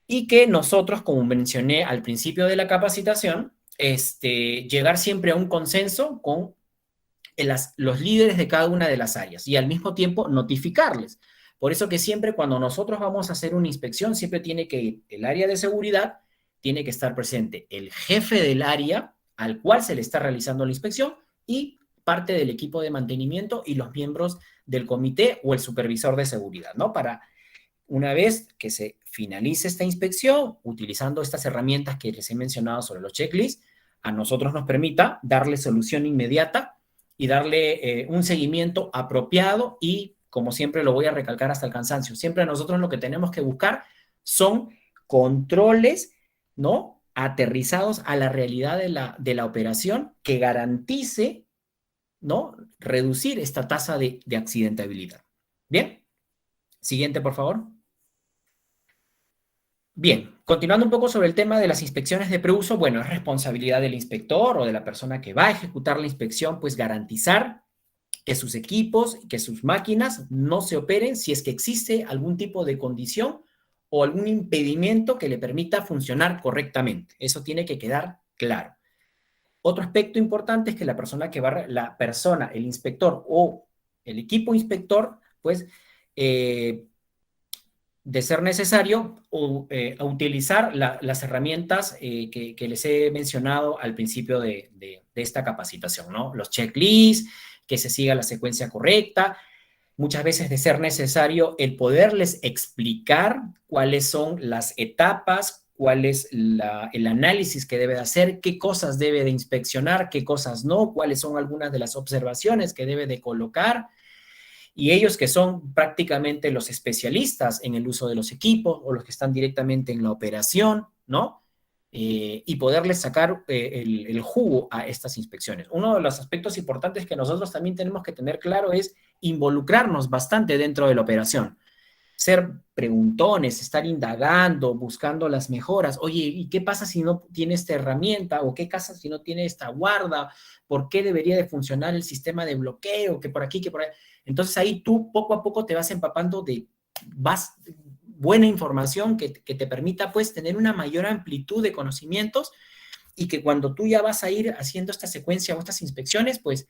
y que nosotros, como mencioné al principio de la capacitación, llegar siempre a un consenso con los líderes de cada una de las áreas y al mismo tiempo notificarles. Por eso que siempre cuando nosotros vamos a hacer una inspección, siempre tiene que ir el área de seguridad, tiene que estar presente el jefe del área al cual se le está realizando la inspección y parte del equipo de mantenimiento y los miembros del comité o el supervisor de seguridad, ¿no? Para una vez que se finalice esta inspección, utilizando estas herramientas que les he mencionado sobre los checklists, a nosotros nos permita darle solución inmediata y darle un seguimiento apropiado y, como siempre lo voy a recalcar hasta el cansancio, siempre nosotros lo que tenemos que buscar son controles, ¿no? Aterrizados a la realidad de la operación que garantice, ¿no? Reducir esta tasa de accidentabilidad. Bien, siguiente, por favor. Bien, continuando un poco sobre el tema de las inspecciones de preuso, bueno, es responsabilidad del inspector o de la persona que va a ejecutar la inspección, pues garantizar que sus equipos, que sus máquinas no se operen si es que existe algún tipo de condición o algún impedimento que le permita funcionar correctamente. Eso tiene que quedar claro. Otro aspecto importante es que la persona que va, el inspector o el equipo inspector, pues, de ser necesario, a utilizar las herramientas que les he mencionado al principio de esta capacitación, ¿no? Los checklists, que se siga la secuencia correcta, muchas veces de ser necesario el poderles explicar cuáles son las etapas, cuál es el análisis que debe de hacer, qué cosas debe de inspeccionar, qué cosas no, cuáles son algunas de las observaciones que debe de colocar. Y ellos que son prácticamente los especialistas en el uso de los equipos o los que están directamente en la operación, ¿no? Y poderles sacar el jugo a estas inspecciones. Uno de los aspectos importantes que nosotros también tenemos que tener claro es involucrarnos bastante dentro de la operación. Ser preguntones, estar indagando, buscando las mejoras. Oye, ¿y qué pasa si no tiene esta herramienta? ¿O qué pasa si no tiene esta guarda? ¿Por qué debería de funcionar el sistema de bloqueo? Que por aquí, que por ahí. Entonces ahí tú poco a poco te vas empapando de buena información que te permita pues tener una mayor amplitud de conocimientos y que cuando tú ya vas a ir haciendo esta secuencia o estas inspecciones, pues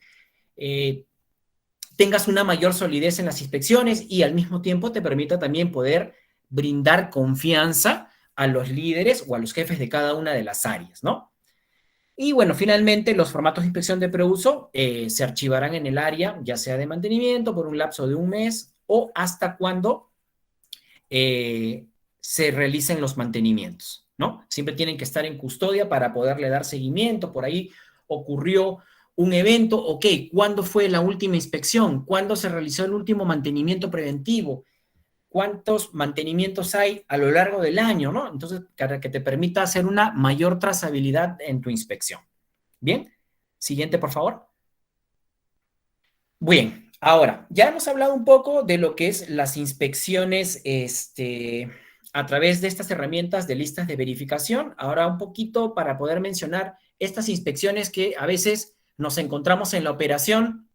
tengas una mayor solidez en las inspecciones y al mismo tiempo te permita también poder brindar confianza a los líderes o a los jefes de cada una de las áreas, ¿no? Y bueno, finalmente los formatos de inspección de preuso se archivarán en el área, ya sea de mantenimiento por un lapso de un mes o hasta cuando se realicen los mantenimientos, ¿no? Siempre tienen que estar en custodia para poderle dar seguimiento. Por ahí ocurrió un evento, ok, ¿cuándo fue la última inspección? ¿Cuándo se realizó el último mantenimiento preventivo? ¿Cuántos mantenimientos hay a lo largo del año, no? Entonces, para que te permita hacer una mayor trazabilidad en tu inspección. Bien, siguiente, por favor. Bien, ahora, ya hemos hablado un poco de lo que es las inspecciones a través de estas herramientas de listas de verificación. Ahora un poquito para poder mencionar estas inspecciones que a veces nos encontramos en la operación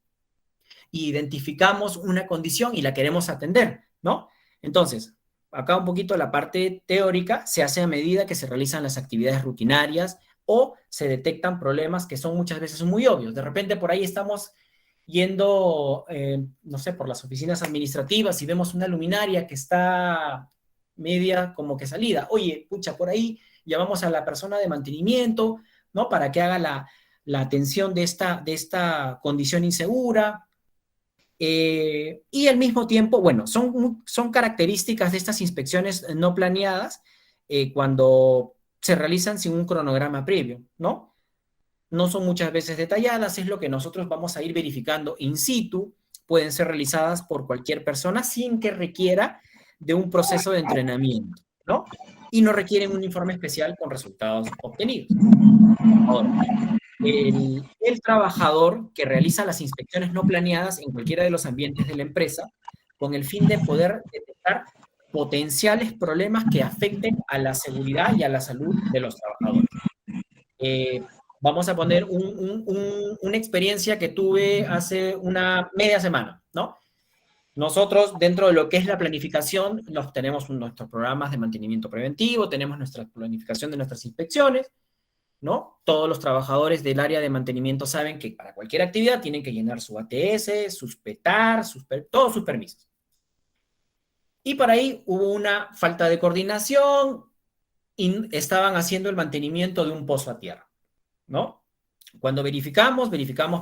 e identificamos una condición y la queremos atender, ¿no? Entonces, acá un poquito la parte teórica se hace a medida que se realizan las actividades rutinarias o se detectan problemas que son muchas veces muy obvios. De repente por ahí estamos yendo, no sé, por las oficinas administrativas y vemos una luminaria que está media como que salida. Oye, pucha, por ahí llamamos a la persona de mantenimiento, ¿no? Para que haga la atención de esta condición insegura. Y al mismo tiempo, bueno, son características de estas inspecciones no planeadas cuando se realizan sin un cronograma previo, ¿no? No son muchas veces detalladas, es lo que nosotros vamos a ir verificando in situ, pueden ser realizadas por cualquier persona sin que requiera de un proceso de entrenamiento, ¿no? Y no requieren un informe especial con resultados obtenidos. Ahora, el trabajador que realiza las inspecciones no planeadas en cualquiera de los ambientes de la empresa, con el fin de poder detectar potenciales problemas que afecten a la seguridad y a la salud de los trabajadores. Vamos a poner una experiencia que tuve hace una media semana, ¿no? Nosotros, dentro de lo que es la planificación, tenemos nuestros programas de mantenimiento preventivo, tenemos nuestra planificación de nuestras inspecciones, ¿no? Todos los trabajadores del área de mantenimiento saben que para cualquier actividad tienen que llenar su ATS, sus PETAR, todos sus permisos. Y por ahí hubo una falta de coordinación y estaban haciendo el mantenimiento de un pozo a tierra, ¿no? Cuando verificamos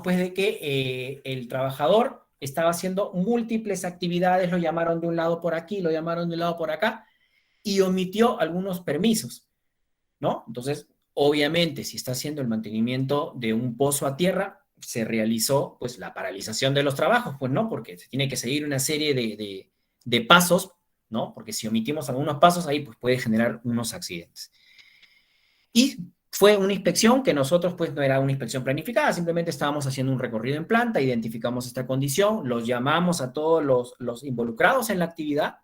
pues de que el trabajador estaba haciendo múltiples actividades, lo llamaron de un lado por aquí, lo llamaron de un lado por acá, y omitió algunos permisos, ¿no? Entonces, obviamente, si está haciendo el mantenimiento de un pozo a tierra, se realizó pues la paralización de los trabajos, pues no, porque se tiene que seguir una serie de pasos, ¿no? Porque si omitimos algunos pasos ahí, pues puede generar unos accidentes. Y fue una inspección que nosotros, pues no era una inspección planificada, simplemente estábamos haciendo un recorrido en planta, identificamos esta condición, los llamamos a todos los involucrados en la actividad,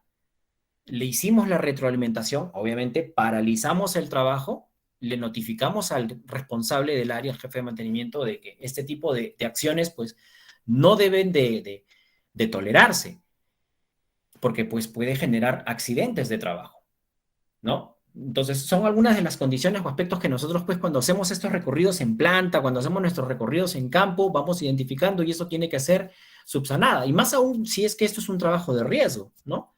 le hicimos la retroalimentación, obviamente paralizamos el trabajo, le notificamos al responsable del área, al jefe de mantenimiento, de que este tipo de acciones, pues, no deben de tolerarse, porque, pues, puede generar accidentes de trabajo, ¿no? Entonces, son algunas de las condiciones o aspectos que nosotros, pues, cuando hacemos estos recorridos en planta, cuando hacemos nuestros recorridos en campo, vamos identificando y eso tiene que ser subsanada. Y más aún si es que esto es un trabajo de riesgo, ¿no?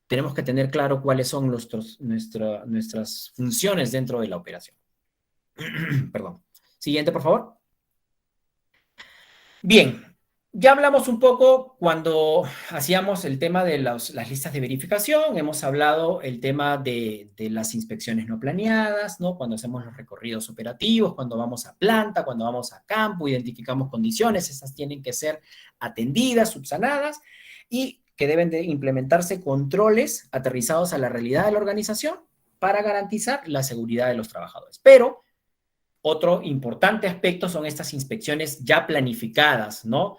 Tenemos que tener claro cuáles son nuestras funciones dentro de la operación. Perdón. Siguiente, por favor. Bien, ya hablamos un poco cuando hacíamos el tema de las listas de verificación, hemos hablado el tema de las inspecciones no planeadas, ¿no? Cuando hacemos los recorridos operativos, cuando vamos a planta, cuando vamos a campo, identificamos condiciones, esas tienen que ser atendidas, subsanadas y que deben de implementarse controles aterrizados a la realidad de la organización para garantizar la seguridad de los trabajadores. Pero otro importante aspecto son estas inspecciones ya planificadas, ¿no?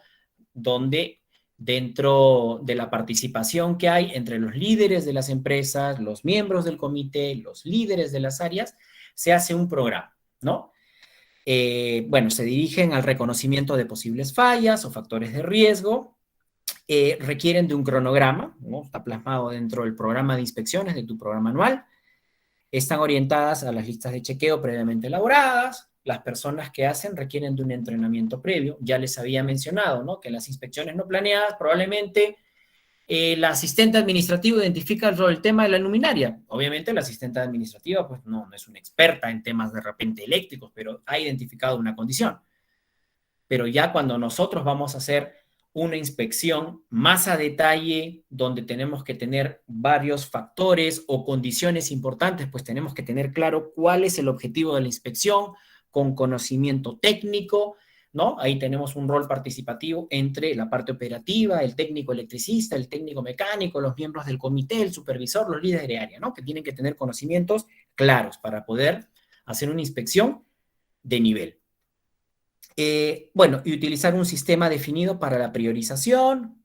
Donde dentro de la participación que hay entre los líderes de las empresas, los miembros del comité, los líderes de las áreas, se hace un programa, ¿no? Bueno, se dirigen al reconocimiento de posibles fallas o factores de riesgo, requieren de un cronograma, ¿no? Está plasmado dentro del programa de inspecciones de tu programa anual, están orientadas a las listas de chequeo previamente elaboradas, las personas que hacen requieren de un entrenamiento previo, ya les había mencionado, ¿no? Que en las inspecciones no planeadas probablemente el asistente administrativo identifica el tema de la luminaria. Obviamente la asistente administrativa pues no es una experta en temas de repente eléctricos, pero ha identificado una condición. Pero ya cuando nosotros vamos a hacer una inspección más a detalle, donde tenemos que tener varios factores o condiciones importantes, pues tenemos que tener claro cuál es el objetivo de la inspección, con conocimiento técnico, ¿no? Ahí tenemos un rol participativo entre la parte operativa, el técnico electricista, el técnico mecánico, los miembros del comité, el supervisor, los líderes de área, ¿no? Que tienen que tener conocimientos claros para poder hacer una inspección de nivel. Bueno, y utilizar un sistema definido para la priorización,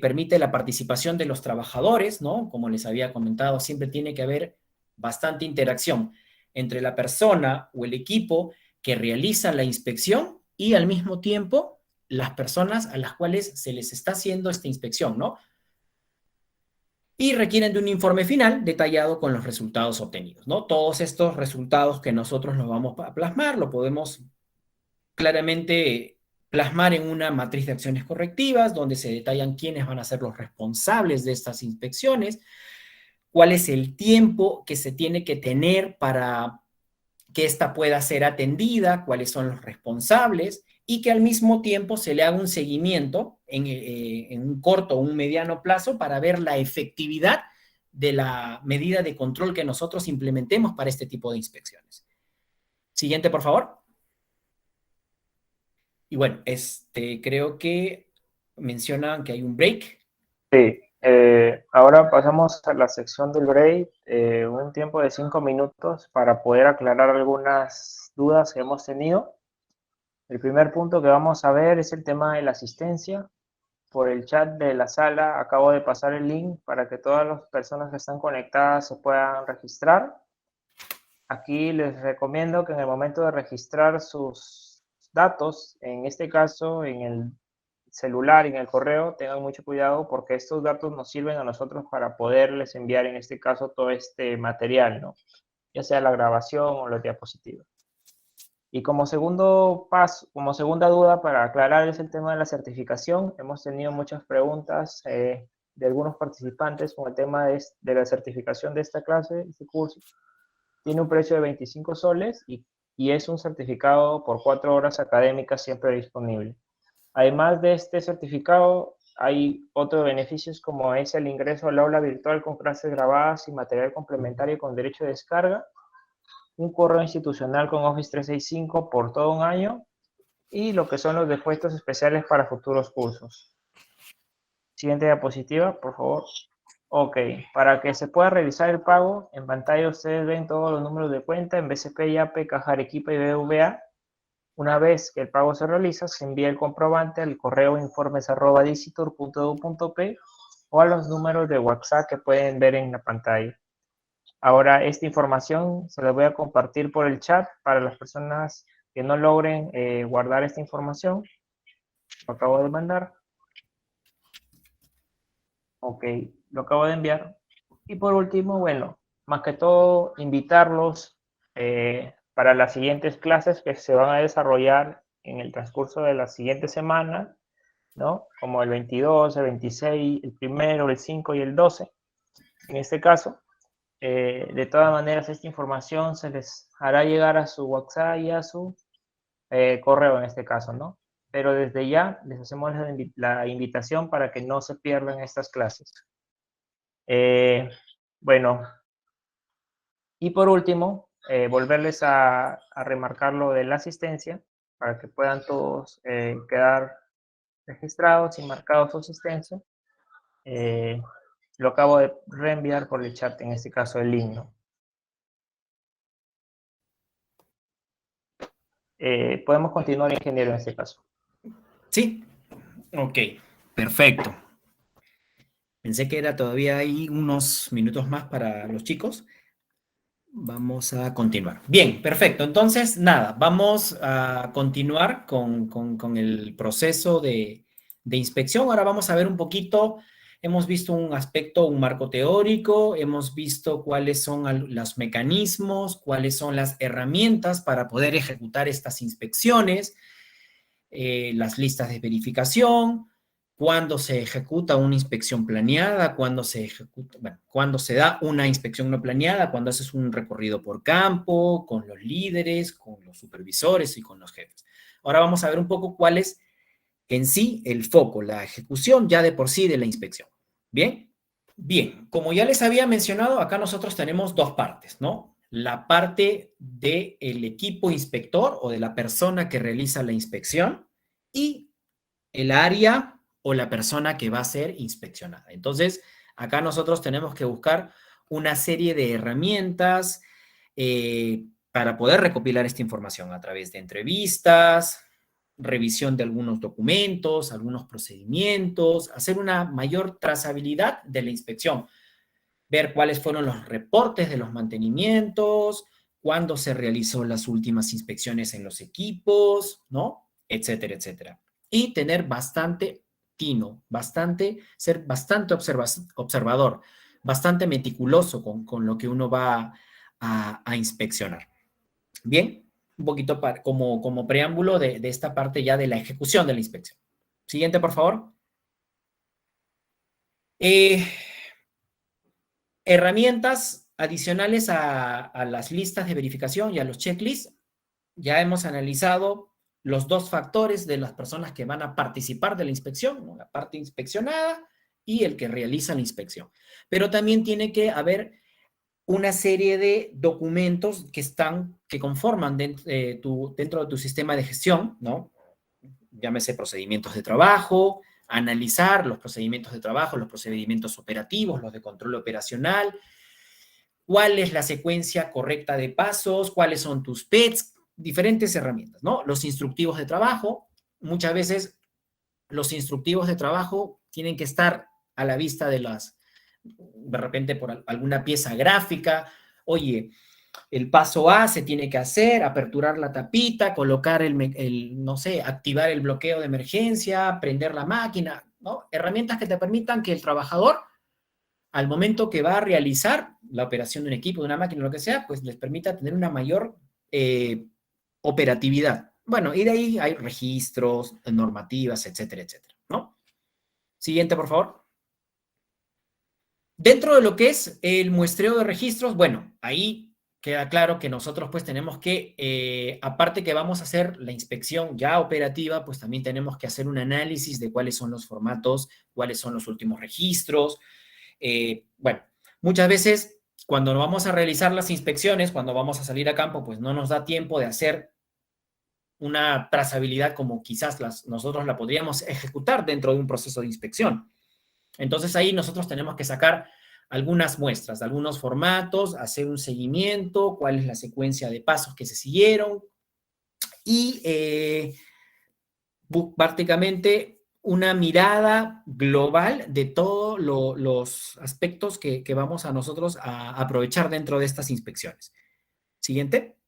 permite la participación de los trabajadores, ¿no? Como les había comentado, siempre tiene que haber bastante interacción entre la persona o el equipo que realiza la inspección y al mismo tiempo las personas a las cuales se les está haciendo esta inspección, ¿no? Y requieren de un informe final detallado con los resultados obtenidos, ¿no? Todos estos resultados que nosotros los vamos a plasmar, lo podemos claramente plasmar en una matriz de acciones correctivas donde se detallan quiénes van a ser los responsables de estas inspecciones, cuál es el tiempo que se tiene que tener para que ésta pueda ser atendida, cuáles son los responsables, y que al mismo tiempo se le haga un seguimiento en un corto o un mediano plazo para ver la efectividad de la medida de control que nosotros implementemos para este tipo de inspecciones. Siguiente, por favor. Y bueno, creo que mencionan que hay un break. Sí, ahora pasamos a la sección del break, un tiempo de 5 minutos para poder aclarar algunas dudas que hemos tenido. El primer punto que vamos a ver es el tema de la asistencia. Por el chat de la sala acabo de pasar el link para que todas las personas que están conectadas se puedan registrar. Aquí les recomiendo que en el momento de registrar sus datos, en este caso en el celular y en el correo, tengan mucho cuidado porque estos datos nos sirven a nosotros para poderles enviar en este caso todo este material, ¿no? Ya sea la grabación o los diapositivas. Y como segundo paso, como segunda duda para aclarar es el tema de la certificación. Hemos tenido muchas preguntas de algunos participantes con el tema de la certificación de esta clase, este curso. Tiene un precio de 25 soles y es un certificado por 4 horas académicas siempre disponible. Además de este certificado, hay otros beneficios como es el ingreso al aula virtual con clases grabadas y material complementario con derecho de descarga, un correo institucional con Office 365 por todo un año y lo que son los descuentos especiales para futuros cursos. Siguiente diapositiva, por favor. Ok, para que se pueda realizar el pago, en pantalla ustedes ven todos los números de cuenta en BCP, YAPE, Caja Arequipa y BBVA. Una vez que el pago se realiza, se envía el comprobante al correo informes@dicitur.edu.p o a los números de WhatsApp que pueden ver en la pantalla. Ahora, esta información se la voy a compartir por el chat para las personas que no logren guardar esta información. Lo acabo de mandar. Ok, lo acabo de enviar. Y por último, bueno, más que todo, invitarlos para las siguientes clases que se van a desarrollar en el transcurso de la siguiente semana, ¿no? Como el 22, el 26, el primero, el 5 y el 12. En este caso, de todas maneras, esta información se les hará llegar a su WhatsApp y a su correo en este caso, ¿no? Pero desde ya les hacemos la invitación para que no se pierdan estas clases. Bueno, y por último, volverles a remarcar lo de la asistencia para que puedan todos quedar registrados y marcados su asistencia. Lo acabo de reenviar por el chat, en este caso el link, ¿no? Podemos continuar, ingeniero, en este caso. Sí, ok, perfecto. Pensé que era todavía ahí unos minutos más para los chicos. Vamos a continuar. Bien, perfecto. Entonces, nada, vamos a continuar con el proceso de inspección. Ahora vamos a ver un poquito, hemos visto un aspecto, un marco teórico, hemos visto cuáles son los mecanismos, cuáles son las herramientas para poder ejecutar estas inspecciones, las listas de verificación, cuándo se ejecuta una inspección planeada, cuándo se ejecuta, bueno, cuándo se da una inspección no planeada, cuándo haces un recorrido por campo, con los líderes, con los supervisores y con los jefes. Ahora vamos a ver un poco cuál es en sí el foco, la ejecución ya de por sí de la inspección. ¿Bien? Bien, como ya les había mencionado, acá nosotros tenemos dos partes, ¿no? La parte del equipo inspector o de la persona que realiza la inspección y el área o la persona que va a ser inspeccionada. Entonces, acá nosotros tenemos que buscar una serie de herramientas para poder recopilar esta información a través de entrevistas, revisión de algunos documentos, algunos procedimientos, hacer una mayor trazabilidad de la inspección, ver cuáles fueron los reportes de los mantenimientos, cuándo se realizó las últimas inspecciones en los equipos, ¿no? Etcétera, etcétera. Y tener bastante tino, ser bastante observador, bastante meticuloso con lo que uno va a inspeccionar. Bien, un poquito como preámbulo de esta parte ya de la ejecución de la inspección. Siguiente, por favor. Herramientas adicionales a las listas de verificación y a los checklists, ya hemos analizado los dos factores de las personas que van a participar de la inspección, ¿no? La parte inspeccionada y el que realiza la inspección. Pero también tiene que haber una serie de documentos que conforman dentro de tu sistema de gestión, ¿no? Llámese procedimientos de trabajo, analizar los procedimientos de trabajo, los procedimientos operativos, los de control operacional, cuál es la secuencia correcta de pasos, cuáles son tus PETs, diferentes herramientas, ¿no? Los instructivos de trabajo, muchas veces los instructivos de trabajo tienen que estar a la vista de repente por alguna pieza gráfica, oye, el paso A se tiene que hacer, aperturar la tapita, colocar no sé, activar el bloqueo de emergencia, prender la máquina, ¿no? Herramientas que te permitan que el trabajador, al momento que va a realizar la operación de un equipo, de una máquina, lo que sea, pues les permita tener una mayor operatividad. Bueno, y de ahí hay registros, normativas, etcétera, etcétera, ¿no? Siguiente, por favor. Dentro de lo que es el muestreo de registros, bueno, ahí queda claro que nosotros pues tenemos que, aparte que vamos a hacer la inspección ya operativa, pues también tenemos que hacer un análisis de cuáles son los formatos, cuáles son los últimos registros. Bueno, muchas veces cuando vamos a realizar las inspecciones, cuando vamos a salir a campo, pues no nos da tiempo de hacer una trazabilidad como quizás nosotros la podríamos ejecutar dentro de un proceso de inspección. Entonces ahí nosotros tenemos que sacar algunas muestras, algunos formatos, hacer un seguimiento, cuál es la secuencia de pasos que se siguieron y prácticamente una mirada global de todos los aspectos que vamos a nosotros a aprovechar dentro de estas inspecciones. Siguiente.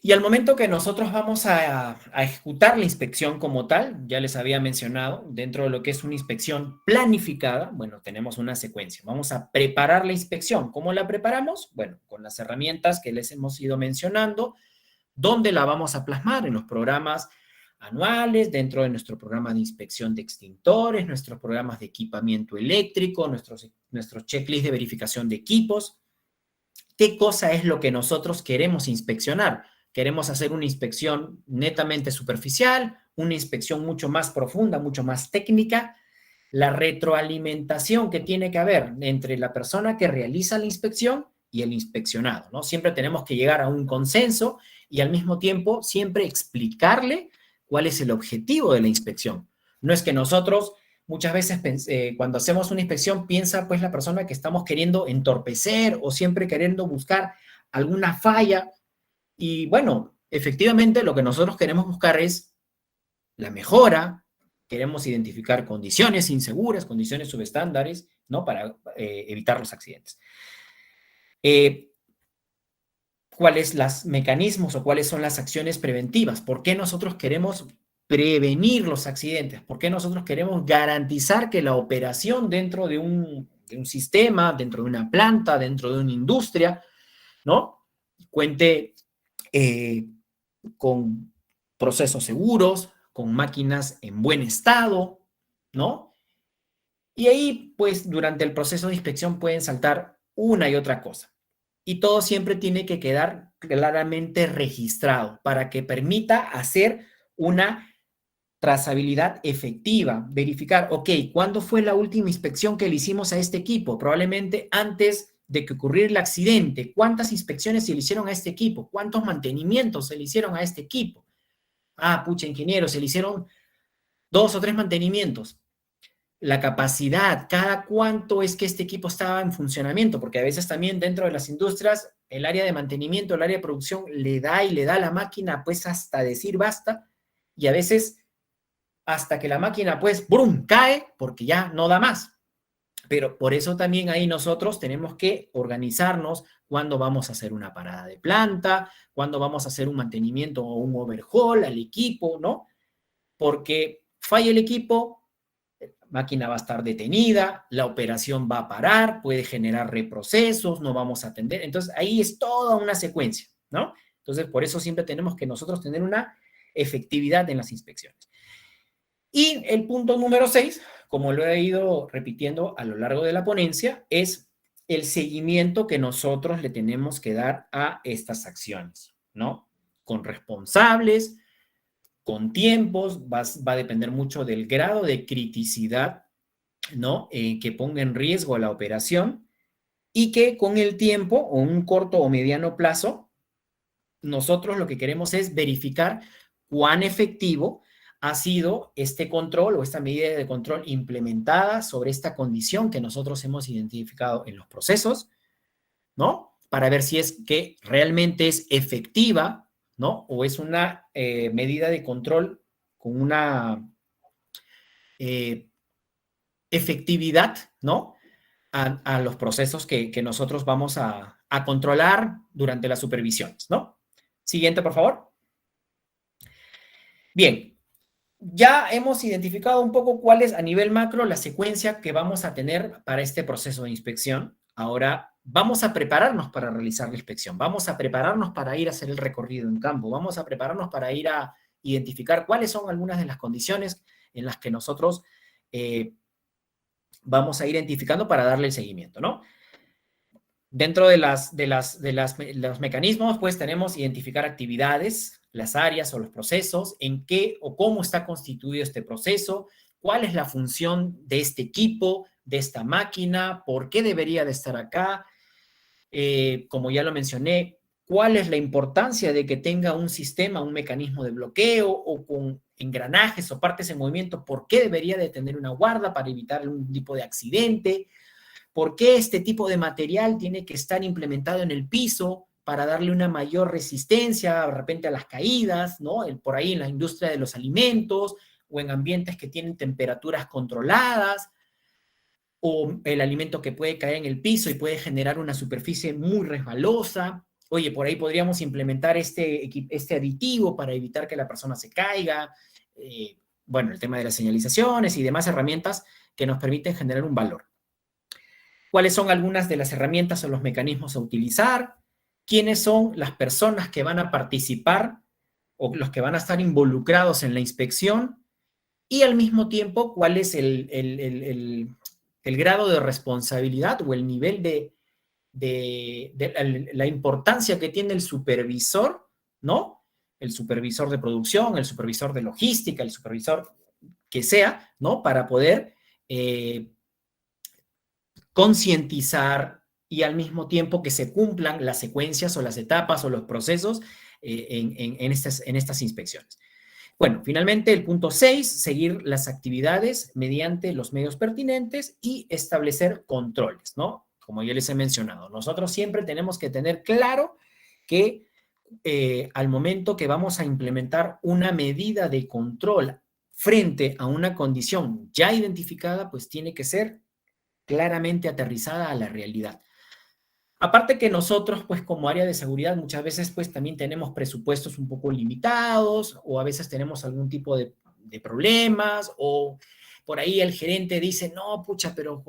Y al momento que nosotros vamos a ejecutar la inspección como tal, ya les había mencionado, dentro de lo que es una inspección planificada, bueno, tenemos una secuencia. Vamos a preparar la inspección. ¿Cómo la preparamos? Bueno, con las herramientas que les hemos ido mencionando. ¿Dónde la vamos a plasmar? En los programas anuales, dentro de nuestro programa de inspección de extintores, nuestros programas de equipamiento eléctrico, nuestros checklists de verificación de equipos. ¿Qué cosa es lo que nosotros queremos inspeccionar? Queremos hacer una inspección netamente superficial, una inspección mucho más profunda, mucho más técnica. La retroalimentación que tiene que haber entre la persona que realiza la inspección y el inspeccionado, ¿no? Siempre tenemos que llegar a un consenso y al mismo tiempo siempre explicarle cuál es el objetivo de la inspección. No es que nosotros muchas veces cuando hacemos una inspección piensa pues la persona que estamos queriendo entorpecer o siempre queriendo buscar alguna falla y bueno, efectivamente lo que nosotros queremos buscar es la mejora, queremos identificar condiciones inseguras, condiciones subestándares, ¿no? Para evitar los accidentes. ¿Cuáles los mecanismos o cuáles son las acciones preventivas? ¿Por qué nosotros queremos prevenir los accidentes? ¿Por qué nosotros queremos garantizar que la operación dentro de un sistema, dentro de una planta, dentro de una industria, ¿no? Cuente con procesos seguros, con máquinas en buen estado, ¿no? Y ahí, pues, durante el proceso de inspección pueden saltar una y otra cosa. Y todo siempre tiene que quedar claramente registrado para que permita hacer una trazabilidad efectiva, verificar, ok, ¿cuándo fue la última inspección que le hicimos a este equipo? Probablemente antes de que ocurriera el accidente. ¿Cuántas inspecciones se le hicieron a este equipo? ¿Cuántos mantenimientos se le hicieron a este equipo? Ah, pucha, ingeniero, se le hicieron 2 o 3 mantenimientos. La capacidad, cada cuánto es que este equipo estaba en funcionamiento, porque a veces también dentro de las industrias, el área de mantenimiento, el área de producción le da a la máquina pues hasta decir basta, y a veces hasta que la máquina pues ¡brum! Cae porque ya no da más. Pero por eso también ahí nosotros tenemos que organizarnos cuando vamos a hacer una parada de planta, cuando vamos a hacer un mantenimiento o un overhaul al equipo, ¿no? Porque falla el equipo, máquina va a estar detenida, la operación va a parar, puede generar reprocesos, no vamos a atender. Entonces, ahí es toda una secuencia, ¿no? Entonces, por eso siempre tenemos que nosotros tener una efectividad en las inspecciones. Y el punto número 6, como lo he ido repitiendo a lo largo de la ponencia, es el seguimiento que nosotros le tenemos que dar a estas acciones, ¿no? Con responsables, con tiempos, va a depender mucho del grado de criticidad, ¿no? Que ponga en riesgo la operación y que con el tiempo o un corto o mediano plazo, nosotros lo que queremos es verificar cuán efectivo ha sido este control o esta medida de control implementada sobre esta condición que nosotros hemos identificado en los procesos, ¿no? Para ver si es que realmente es efectiva, ¿no? O es una medida de control con una eh, efectividad, ¿no? A los procesos que nosotros vamos a controlar durante las supervisiones, ¿no? Siguiente, por favor. Bien, ya hemos identificado un poco cuál es a nivel macro la secuencia que vamos a tener para este proceso de inspección. Ahora vamos a prepararnos para realizar la inspección, vamos a prepararnos para ir a hacer el recorrido en campo, vamos a prepararnos para ir a identificar cuáles son algunas de las condiciones en las que nosotros vamos a ir identificando para darle el seguimiento, ¿no? Dentro de los mecanismos, pues tenemos identificar actividades, las áreas o los procesos, en qué o cómo está constituido este proceso, cuál es la función de este equipo, de esta máquina, por qué debería de estar acá, como ya lo mencioné, cuál es la importancia de que tenga un sistema, un mecanismo de bloqueo o con engranajes o partes en movimiento, por qué debería de tener una guarda para evitar algún tipo de accidente, por qué este tipo de material tiene que estar implementado en el piso para darle una mayor resistencia de repente a las caídas, ¿no? Por ahí en la industria de los alimentos o en ambientes que tienen temperaturas controladas, o el alimento que puede caer en el piso y puede generar una superficie muy resbalosa. Oye, por ahí podríamos implementar este aditivo para evitar que la persona se caiga. Bueno, el tema de las señalizaciones y demás herramientas que nos permiten generar un valor. ¿Cuáles son algunas de las herramientas o los mecanismos a utilizar? ¿Quiénes son las personas que van a participar o los que van a estar involucrados en la inspección? Y al mismo tiempo, ¿cuál es el grado de responsabilidad o el nivel de la importancia que tiene el supervisor, ¿no? El supervisor de producción, el supervisor de logística, el supervisor que sea, ¿no? Para poder concientizar y al mismo tiempo que se cumplan las secuencias o las etapas o los procesos en estas inspecciones. Bueno, finalmente el punto 6, seguir las actividades mediante los medios pertinentes y establecer controles, ¿no? Como ya les he mencionado, nosotros siempre tenemos que tener claro que al momento que vamos a implementar una medida de control frente a una condición ya identificada, pues tiene que ser claramente aterrizada a la realidad. Aparte que nosotros, pues como área de seguridad, muchas veces pues también tenemos presupuestos un poco limitados o a veces tenemos algún tipo de problemas o por ahí el gerente dice, no, pucha, pero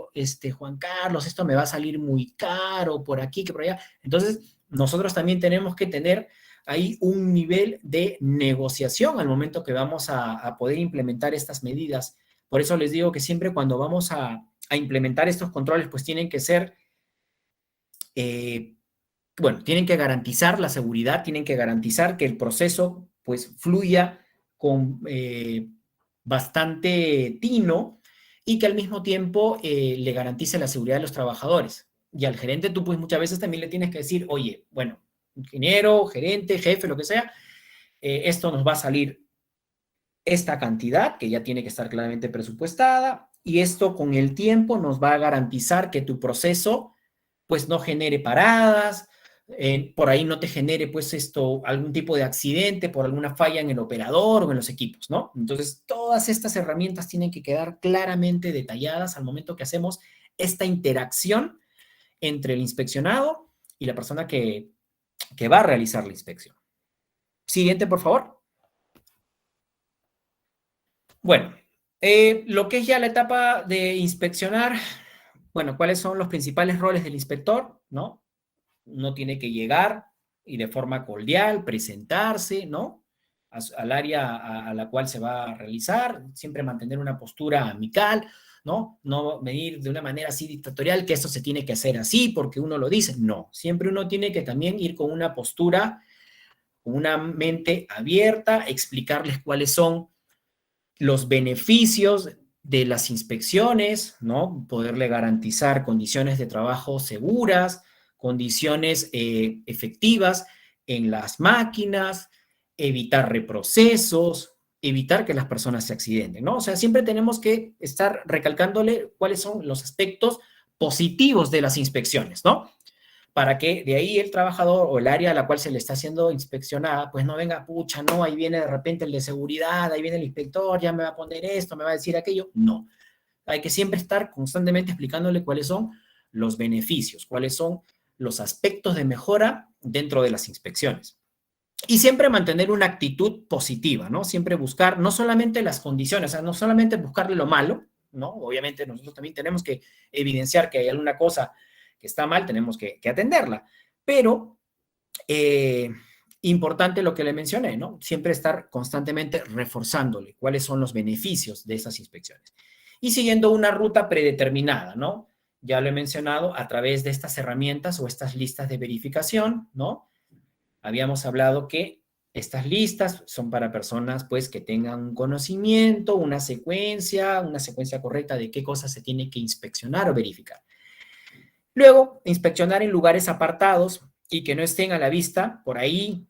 Juan Carlos, esto me va a salir muy caro por aquí que por allá. Entonces, nosotros también tenemos que tener ahí un nivel de negociación al momento que vamos a poder implementar estas medidas. Por eso les digo que siempre cuando vamos a implementar estos controles, pues tienen que ser bueno, tienen que garantizar la seguridad, tienen que garantizar que el proceso pues fluya con bastante tino y que al mismo tiempo le garantice la seguridad de los trabajadores. Y al gerente tú pues muchas veces también le tienes que decir, oye, bueno, ingeniero, gerente, jefe, lo que sea, esto nos va a salir esta cantidad que ya tiene que estar claramente presupuestada y esto con el tiempo nos va a garantizar que tu proceso pues no genere paradas, por ahí no te genere pues algún tipo de accidente por alguna falla en el operador o en los equipos, ¿no? Entonces, todas estas herramientas tienen que quedar claramente detalladas al momento que hacemos esta interacción entre el inspeccionado y la persona que va a realizar la inspección. Siguiente, por favor. Bueno, lo que es ya la etapa de inspeccionar, bueno, ¿cuáles son los principales roles del inspector? ¿No? No tiene que llegar y de forma cordial presentarse, ¿no? Al área a la cual se va a realizar, siempre mantener una postura amical, ¿no? No venir de una manera así dictatorial, que esto se tiene que hacer así porque uno lo dice. No, siempre uno tiene que también ir con una postura, con una mente abierta, explicarles cuáles son los beneficios de las inspecciones, ¿no? Poderle garantizar condiciones de trabajo seguras, condiciones efectivas en las máquinas, evitar reprocesos, evitar que las personas se accidenten, ¿no? O sea, siempre tenemos que estar recalcándole cuáles son los aspectos positivos de las inspecciones, ¿no? Para que de ahí el trabajador o el área a la cual se le está siendo inspeccionada, pues no venga, pucha, no, ahí viene de repente el de seguridad, ahí viene el inspector, ya me va a poner esto, me va a decir aquello. No, hay que siempre estar constantemente explicándole cuáles son los beneficios, cuáles son los aspectos de mejora dentro de las inspecciones. Y siempre mantener una actitud positiva, ¿no? Siempre buscar no solamente las condiciones, o sea, no solamente buscarle lo malo, ¿no? Obviamente nosotros también tenemos que evidenciar que hay alguna cosa que está mal, tenemos que atenderla. Pero importante lo que le mencioné, ¿no? Siempre estar constantemente reforzándole cuáles son los beneficios de esas inspecciones. Y siguiendo una ruta predeterminada, ¿no? Ya lo he mencionado a través de estas herramientas o estas listas de verificación, ¿no? Habíamos hablado que estas listas son para personas pues que tengan un conocimiento, una secuencia correcta de qué cosas se tiene que inspeccionar o verificar. Luego, inspeccionar en lugares apartados y que no estén a la vista. Por ahí,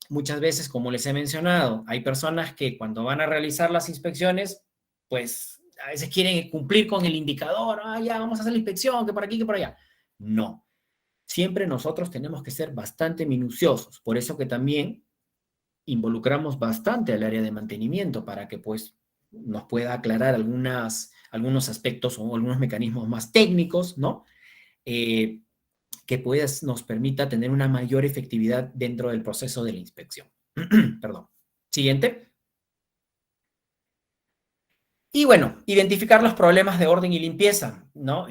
muchas veces, como les he mencionado, hay personas que cuando van a realizar las inspecciones, pues a veces quieren cumplir con el indicador. Ah, ya, vamos a hacer la inspección, que por aquí, que por allá. No. Siempre nosotros tenemos que ser bastante minuciosos. Por eso que también involucramos bastante al área de mantenimiento para que pues nos pueda aclarar algunos aspectos o algunos mecanismos más técnicos, ¿no? Que pues nos permita tener una mayor efectividad dentro del proceso de la inspección. Perdón. Siguiente. Y bueno, identificar los problemas de orden y limpieza, ¿no?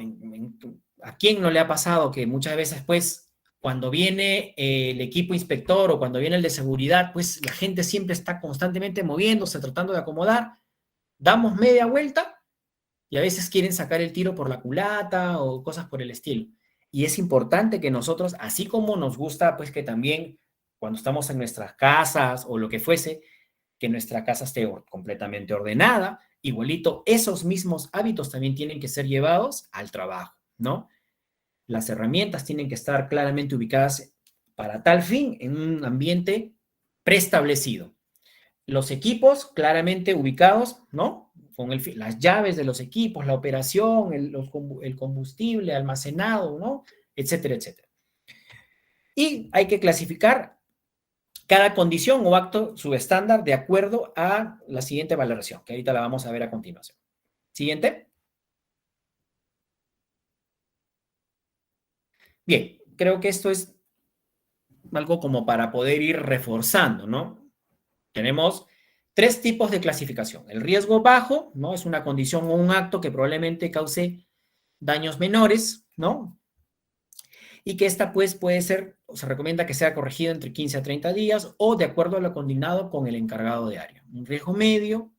¿A quién no le ha pasado que muchas veces, pues, cuando viene el equipo inspector o cuando viene el de seguridad, pues la gente siempre está constantemente moviéndose, tratando de acomodar, damos media vuelta y a veces quieren sacar el tiro por la culata o cosas por el estilo. Y es importante que nosotros, así como nos gusta, pues que también cuando estamos en nuestras casas o lo que fuese, que nuestra casa esté completamente ordenada, igualito, esos mismos hábitos también tienen que ser llevados al trabajo, ¿no? Las herramientas tienen que estar claramente ubicadas para tal fin en un ambiente preestablecido. Los equipos claramente ubicados, ¿no? Con las llaves de los equipos, la operación, el combustible almacenado, ¿no? Etcétera, etcétera. Y hay que clasificar cada condición o acto subestándar de acuerdo a la siguiente valoración, que ahorita la vamos a ver a continuación. Siguiente. Bien, creo que esto es algo como para poder ir reforzando, ¿no? Tenemos 3 tipos de clasificación. El riesgo bajo, ¿no? Es una condición o un acto que probablemente cause daños menores, ¿no? Y que esta pues puede ser, o se recomienda que sea corregida entre 15 a 30 días o de acuerdo a lo coordinado con el encargado de área. Un riesgo medio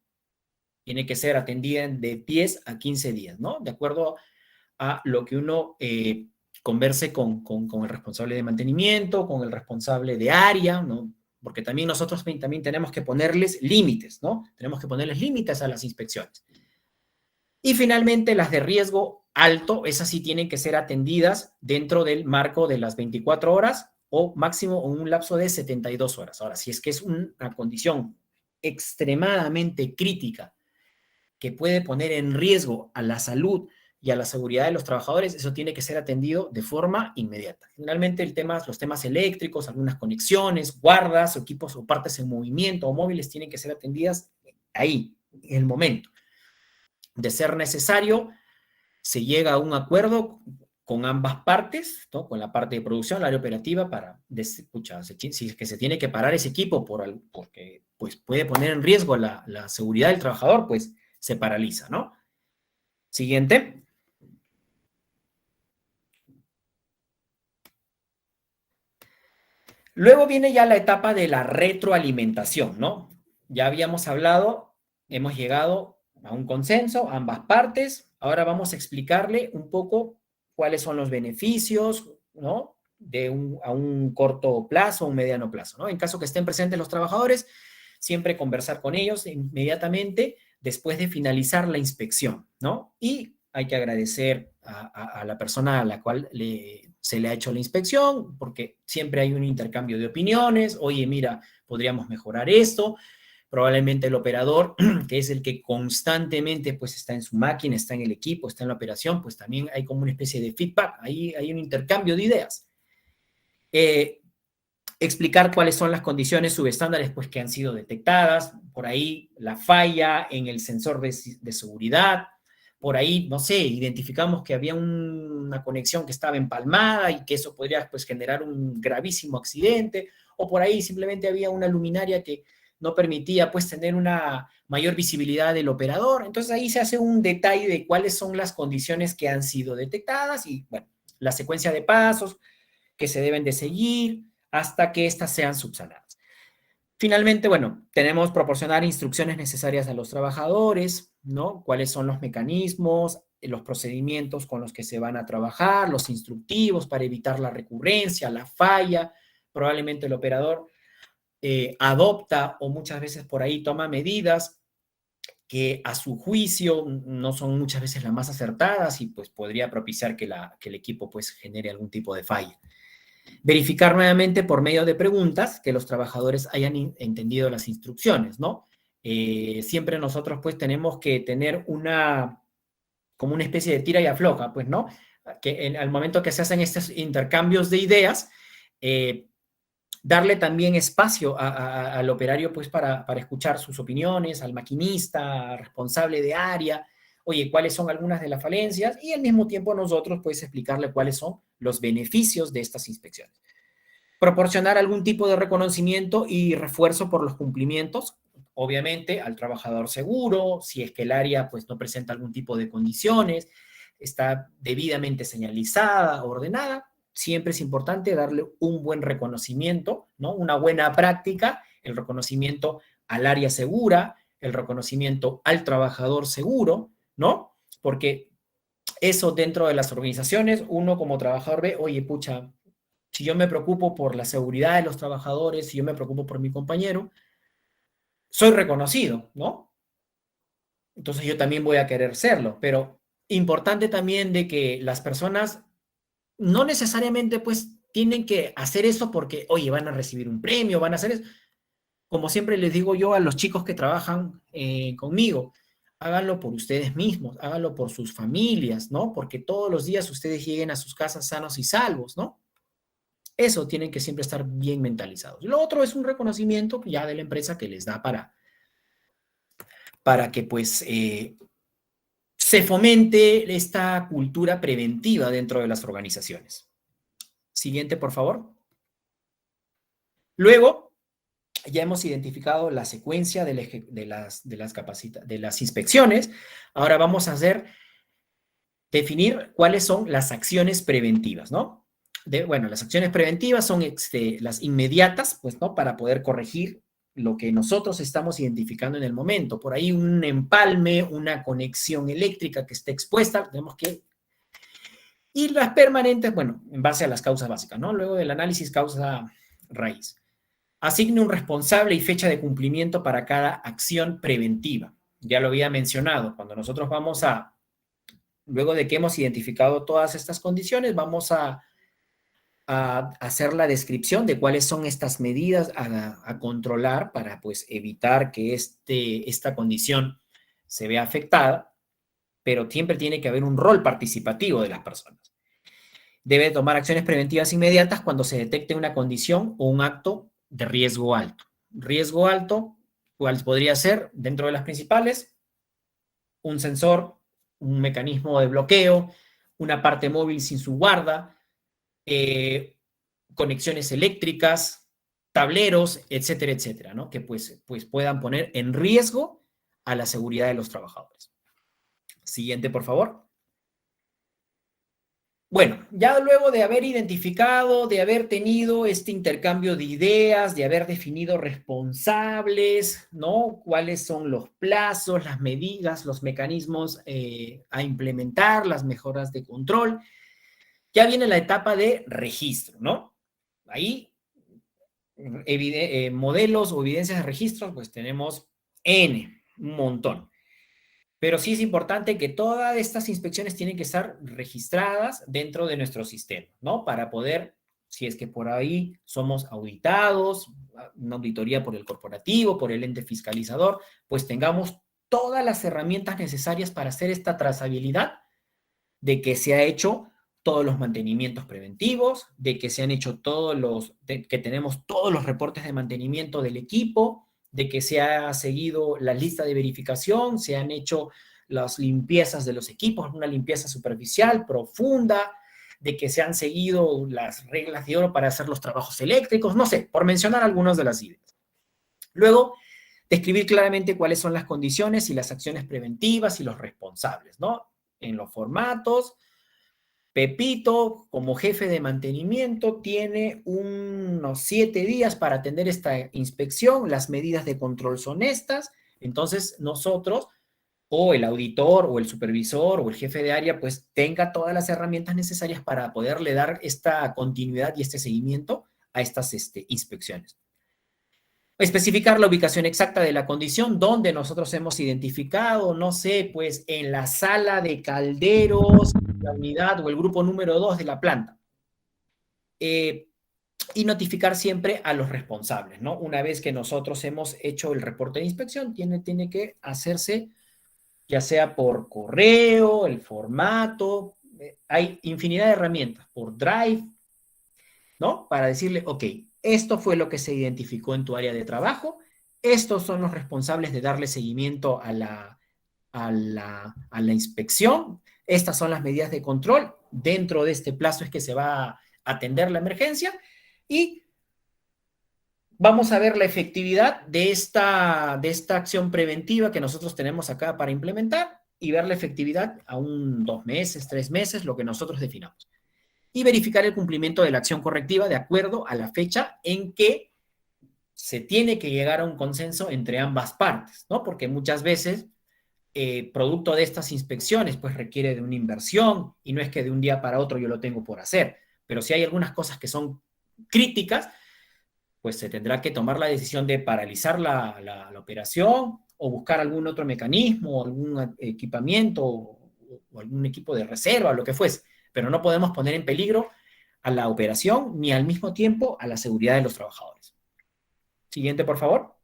tiene que ser atendida de 10 a 15 días, ¿no? De acuerdo a lo que uno converse con el responsable de mantenimiento, con el responsable de área, ¿no? Porque también nosotros también tenemos que ponerles límites, ¿no? Tenemos que ponerles límites a las inspecciones. Y finalmente, las de riesgo alto, esas sí tienen que ser atendidas dentro del marco de las 24 horas o máximo en un lapso de 72 horas. Ahora, si es que es una condición extremadamente crítica que puede poner en riesgo a la salud y a la seguridad de los trabajadores, eso tiene que ser atendido de forma inmediata. Generalmente los temas eléctricos, algunas conexiones, guardas, equipos o partes en movimiento o móviles tienen que ser atendidas ahí, en el momento. De ser necesario, se llega a un acuerdo con ambas partes, ¿no? Con la parte de producción, la área operativa, para, si es que se tiene que parar ese equipo porque pues, puede poner en riesgo la seguridad del trabajador, pues se paraliza, ¿no? Siguiente. Luego viene ya la etapa de la retroalimentación, ¿no? Ya habíamos hablado, hemos llegado a un consenso, ambas partes. Ahora vamos a explicarle un poco cuáles son los beneficios, ¿no? A un corto plazo, un mediano plazo, ¿no? En caso que estén presentes los trabajadores, siempre conversar con ellos inmediatamente después de finalizar la inspección, ¿no? Y hay que agradecer a la persona a la cual se le ha hecho la inspección, porque siempre hay un intercambio de opiniones. Oye, mira, podríamos mejorar esto. Probablemente el operador, que es el que constantemente pues está en su máquina, está en el equipo, está en la operación, pues también hay como una especie de feedback, ahí hay un intercambio de ideas. Explicar cuáles son las condiciones subestándares pues, que han sido detectadas, por ahí la falla en el sensor de seguridad, por ahí, no sé, identificamos que había una conexión que estaba empalmada y que eso podría pues, generar un gravísimo accidente, o por ahí simplemente había una luminaria que no permitía pues tener una mayor visibilidad del operador. Entonces ahí se hace un detalle de cuáles son las condiciones que han sido detectadas y, bueno, la secuencia de pasos que se deben de seguir hasta que éstas sean subsanadas. Finalmente, bueno, tenemos proporcionar instrucciones necesarias a los trabajadores, ¿no? Cuáles son los mecanismos, los procedimientos con los que se van a trabajar, los instructivos para evitar la recurrencia, la falla. Probablemente el operador adopta o muchas veces por ahí toma medidas que a su juicio no son muchas veces las más acertadas y pues podría propiciar que el equipo pues genere algún tipo de falla. Verificar nuevamente por medio de preguntas que los trabajadores hayan entendido las instrucciones, ¿no? Siempre nosotros pues tenemos que tener como una especie de tira y afloja, pues, ¿no? Que al momento que se hacen estos intercambios de ideas, darle también espacio al operario pues para escuchar sus opiniones, al maquinista, al responsable de área, oye, cuáles son algunas de las falencias y al mismo tiempo nosotros pues explicarle cuáles son los beneficios de estas inspecciones. Proporcionar algún tipo de reconocimiento y refuerzo por los cumplimientos, obviamente al trabajador seguro, si es que el área pues no presenta algún tipo de condiciones, está debidamente señalizada, ordenada, siempre es importante darle un buen reconocimiento, ¿no? Una buena práctica, el reconocimiento al área segura, el reconocimiento al trabajador seguro, ¿no? Porque eso dentro de las organizaciones, uno como trabajador ve, oye, pucha, si yo me preocupo por la seguridad de los trabajadores, si yo me preocupo por mi compañero, soy reconocido, ¿no? Entonces yo también voy a querer serlo, pero importante también de que las personas no necesariamente pues tienen que hacer eso porque, oye, van a recibir un premio, van a hacer eso. Como siempre les digo yo a los chicos que trabajan conmigo, háganlo por ustedes mismos, háganlo por sus familias, ¿no? Porque todos los días ustedes lleguen a sus casas sanos y salvos, ¿no? Eso tienen que siempre estar bien mentalizados. Lo otro es un reconocimiento ya de la empresa que les da para que pues se fomente esta cultura preventiva dentro de las organizaciones. Siguiente, por favor. Luego, ya hemos identificado la secuencia de las inspecciones. Ahora vamos a definir cuáles son las acciones preventivas, ¿no? Bueno, las acciones preventivas son las inmediatas, pues, ¿no? Para poder corregir lo que nosotros estamos identificando en el momento. Por ahí un empalme, una conexión eléctrica que esté expuesta, tenemos que... Y las permanentes, bueno, en base a las causas básicas, ¿no? Luego del análisis causa raíz. Asigne un responsable y fecha de cumplimiento para cada acción preventiva. Ya lo había mencionado, cuando nosotros vamos luego de que hemos identificado todas estas condiciones, vamos a hacer la descripción de cuáles son estas medidas a controlar para pues evitar que esta condición se vea afectada, pero siempre tiene que haber un rol participativo de las personas. Debe tomar acciones preventivas inmediatas cuando se detecte una condición o un acto de riesgo alto. Riesgo alto, ¿cuál podría ser? Dentro de las principales, un sensor, un mecanismo de bloqueo, una parte móvil sin su guarda, conexiones eléctricas, tableros, etcétera, etcétera, ¿no? Que pues puedan poner en riesgo a la seguridad de los trabajadores. Siguiente, por favor. Bueno, ya luego de haber identificado, de haber tenido este intercambio de ideas, de haber definido responsables, ¿no? Cuáles son los plazos, las medidas, los mecanismos a implementar, las mejoras de control, ya viene la etapa de registro, ¿no? Ahí, modelos o evidencias de registro, pues tenemos N, un montón. Pero sí es importante que todas estas inspecciones tienen que estar registradas dentro de nuestro sistema, ¿no? Para poder, si es que por ahí somos auditados, una auditoría por el corporativo, por el ente fiscalizador, pues tengamos todas las herramientas necesarias para hacer esta trazabilidad de que se ha hecho todos los mantenimientos preventivos, de que se han hecho que tenemos todos los reportes de mantenimiento del equipo, de que se ha seguido la lista de verificación, se han hecho las limpiezas de los equipos, una limpieza superficial, profunda, de que se han seguido las reglas de oro para hacer los trabajos eléctricos, no sé, por mencionar algunas de las ideas. Luego, describir claramente cuáles son las condiciones y las acciones preventivas y los responsables, ¿no? En los formatos, Pepito, como jefe de mantenimiento, tiene unos 7 días para atender esta inspección. Las medidas de control son estas. Entonces, nosotros, o el auditor, o el supervisor, o el jefe de área, pues tenga todas las herramientas necesarias para poderle dar esta continuidad y este seguimiento a estas inspecciones. Especificar la ubicación exacta de la condición, donde nosotros hemos identificado, no sé, pues en la sala de calderos, la unidad o el grupo número 2 de la planta. Y notificar siempre a los responsables, ¿no? Una vez que nosotros hemos hecho el reporte de inspección, tiene que hacerse ya sea por correo, el formato, hay infinidad de herramientas, por Drive, ¿no? Para decirle, ok, esto fue lo que se identificó en tu área de trabajo, estos son los responsables de darle seguimiento a la inspección, estas son las medidas de control, dentro de este plazo es que se va a atender la emergencia y vamos a ver la efectividad de esta acción preventiva que nosotros tenemos acá para implementar y ver la efectividad a 2 meses, 3 meses, lo que nosotros definamos y verificar el cumplimiento de la acción correctiva de acuerdo a la fecha en que se tiene que llegar a un consenso entre ambas partes, ¿no? Porque muchas veces, producto de estas inspecciones, pues requiere de una inversión y no es que de un día para otro yo lo tengo por hacer, pero si hay algunas cosas que son críticas, pues se tendrá que tomar la decisión de paralizar la operación o buscar algún otro mecanismo, algún equipamiento o algún equipo de reserva, lo que fuese, pero no podemos poner en peligro a la operación ni al mismo tiempo a la seguridad de los trabajadores. Siguiente, por favor.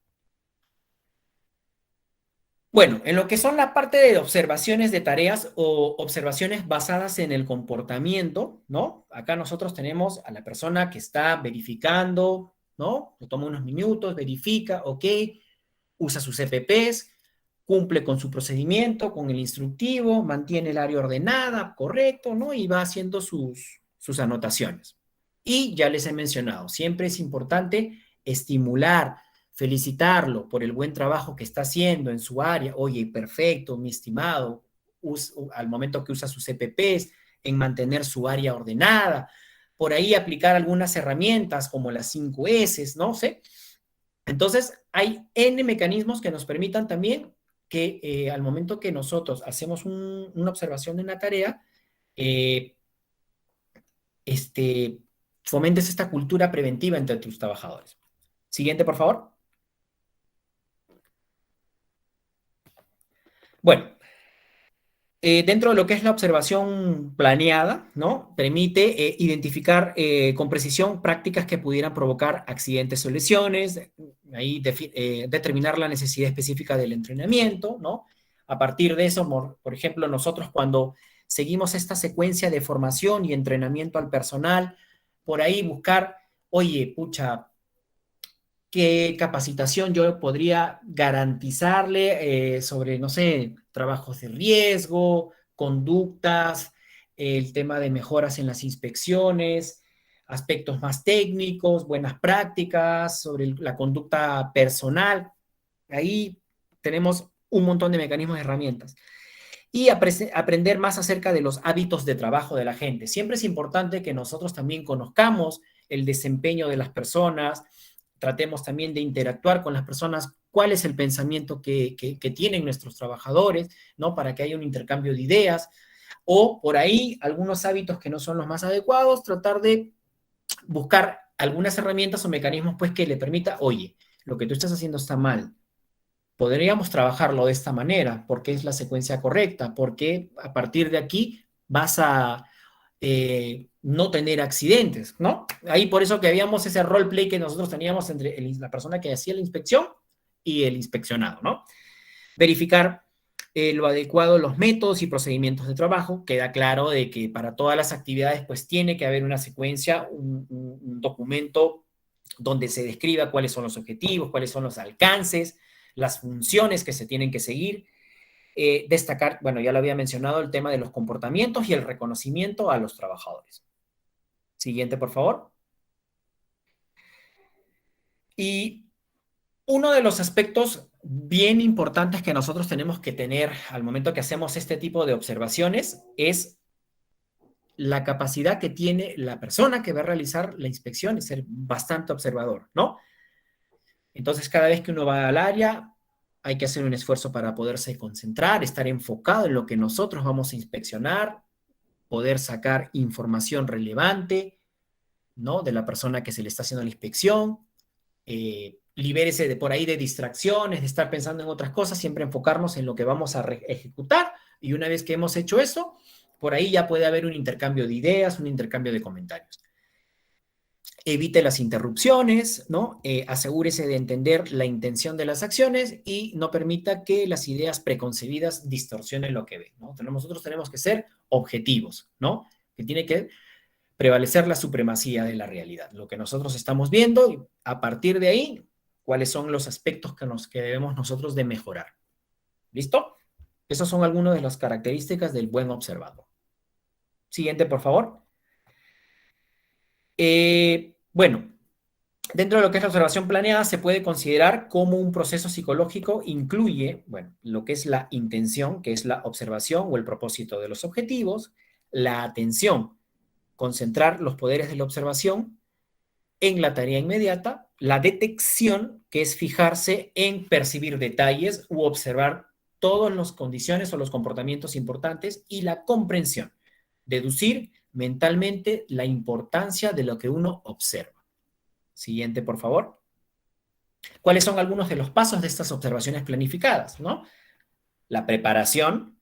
Bueno, en lo que son la parte de observaciones de tareas o observaciones basadas en el comportamiento, ¿no? Acá nosotros tenemos a la persona que está verificando, ¿no? Le toma unos minutos, verifica, ok, usa sus EPPs, cumple con su procedimiento, con el instructivo, mantiene el área ordenada, correcto, ¿no? Y va haciendo sus anotaciones. Y ya les he mencionado, siempre es importante estimular, felicitarlo por el buen trabajo que está haciendo en su área. Oye, perfecto, mi estimado, al momento que usa sus EPPs, en mantener su área ordenada, por ahí aplicar algunas herramientas como las 5S, no sé. Entonces, hay N mecanismos que nos permitan también que al momento que nosotros hacemos una observación en la tarea, eh, fomentes esta cultura preventiva entre tus trabajadores. Siguiente, por favor. Bueno, dentro de lo que es la observación planeada, ¿no? Permite identificar con precisión prácticas que pudieran provocar accidentes o lesiones, ahí determinar la necesidad específica del entrenamiento, ¿no? A partir de eso, por ejemplo, nosotros cuando seguimos esta secuencia de formación y entrenamiento al personal, por ahí buscar, oye, pucha, qué capacitación yo podría garantizarle sobre, no sé, trabajos de riesgo, conductas, el tema de mejoras en las inspecciones, aspectos más técnicos, buenas prácticas, sobre la conducta personal. Ahí tenemos un montón de mecanismos y herramientas. y aprender más acerca de los hábitos de trabajo de la gente. Siempre es importante que nosotros también conozcamos el desempeño de las personas, tratemos también de interactuar con las personas, cuál es el pensamiento que tienen nuestros trabajadores, ¿no? Para que haya un intercambio de ideas, o por ahí algunos hábitos que no son los más adecuados, tratar de buscar algunas herramientas o mecanismos pues que le permita, oye, lo que tú estás haciendo está mal, podríamos trabajarlo de esta manera, porque es la secuencia correcta, porque a partir de aquí vas a no tener accidentes, ¿no? Ahí por eso que habíamos ese roleplay que nosotros teníamos entre la persona que hacía la inspección y el inspeccionado, ¿no? Verificar lo adecuado, los métodos y procedimientos de trabajo. Queda claro de que para todas las actividades pues tiene que haber una secuencia, un documento donde se describa cuáles son los objetivos, cuáles son los alcances, las funciones que se tienen que seguir. Destacar, bueno, ya lo había mencionado, el tema de los comportamientos y el reconocimiento a los trabajadores. Siguiente, por favor. Y uno de los aspectos bien importantes que nosotros tenemos que tener al momento que hacemos este tipo de observaciones es la capacidad que tiene la persona que va a realizar la inspección de ser bastante observador, ¿no? Entonces, cada vez que uno va al área, hay que hacer un esfuerzo para poderse concentrar, estar enfocado en lo que nosotros vamos a inspeccionar, poder sacar información relevante, ¿no? De la persona que se le está haciendo la inspección, libérese de por ahí de distracciones, de estar pensando en otras cosas, siempre enfocarnos en lo que vamos a ejecutar, y una vez que hemos hecho eso, por ahí ya puede haber un intercambio de ideas, un intercambio de comentarios. Evite las interrupciones, ¿no? Asegúrese de entender la intención de las acciones y no permita que las ideas preconcebidas distorsionen lo que ve, ¿no? Nosotros tenemos que ser objetivos, ¿no? Que tiene que prevalecer la supremacía de la realidad, lo que nosotros estamos viendo, y a partir de ahí, cuáles son los aspectos que debemos nosotros de mejorar. ¿Listo? Esas son algunas de las características del buen observador. Siguiente, por favor. Bueno, dentro de lo que es la observación planeada, se puede considerar como un proceso psicológico incluye, bueno, lo que es la intención, que es la observación o el propósito de los objetivos, la atención, concentrar los poderes de la observación en la tarea inmediata, la detección, que es fijarse en percibir detalles u observar todas las condiciones o los comportamientos importantes, y la comprensión, deducir mentalmente la importancia de lo que uno observa. Siguiente, por favor. ¿Cuáles son algunos de los pasos de estas observaciones planificadas, ¿no? La preparación,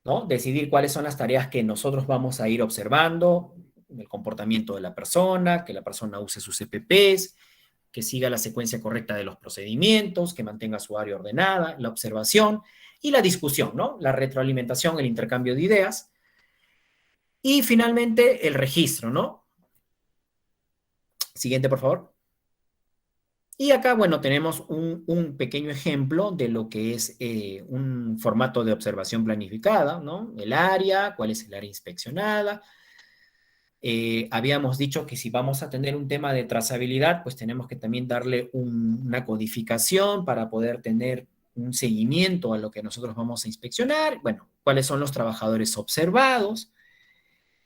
¿no? Decidir cuáles son las tareas que nosotros vamos a ir observando, el comportamiento de la persona, que la persona use sus EPPs, que siga la secuencia correcta de los procedimientos, que mantenga su área ordenada, la observación y la discusión, ¿no? La retroalimentación, el intercambio de ideas. Y finalmente, el registro, ¿no? Siguiente, por favor. Y acá, bueno, tenemos un pequeño ejemplo de lo que es un formato de observación planificada, ¿no? El área, cuál es el área inspeccionada. Habíamos dicho que si vamos a tener un tema de trazabilidad, pues tenemos que también darle una codificación para poder tener un seguimiento a lo que nosotros vamos a inspeccionar. Bueno, cuáles son los trabajadores observados,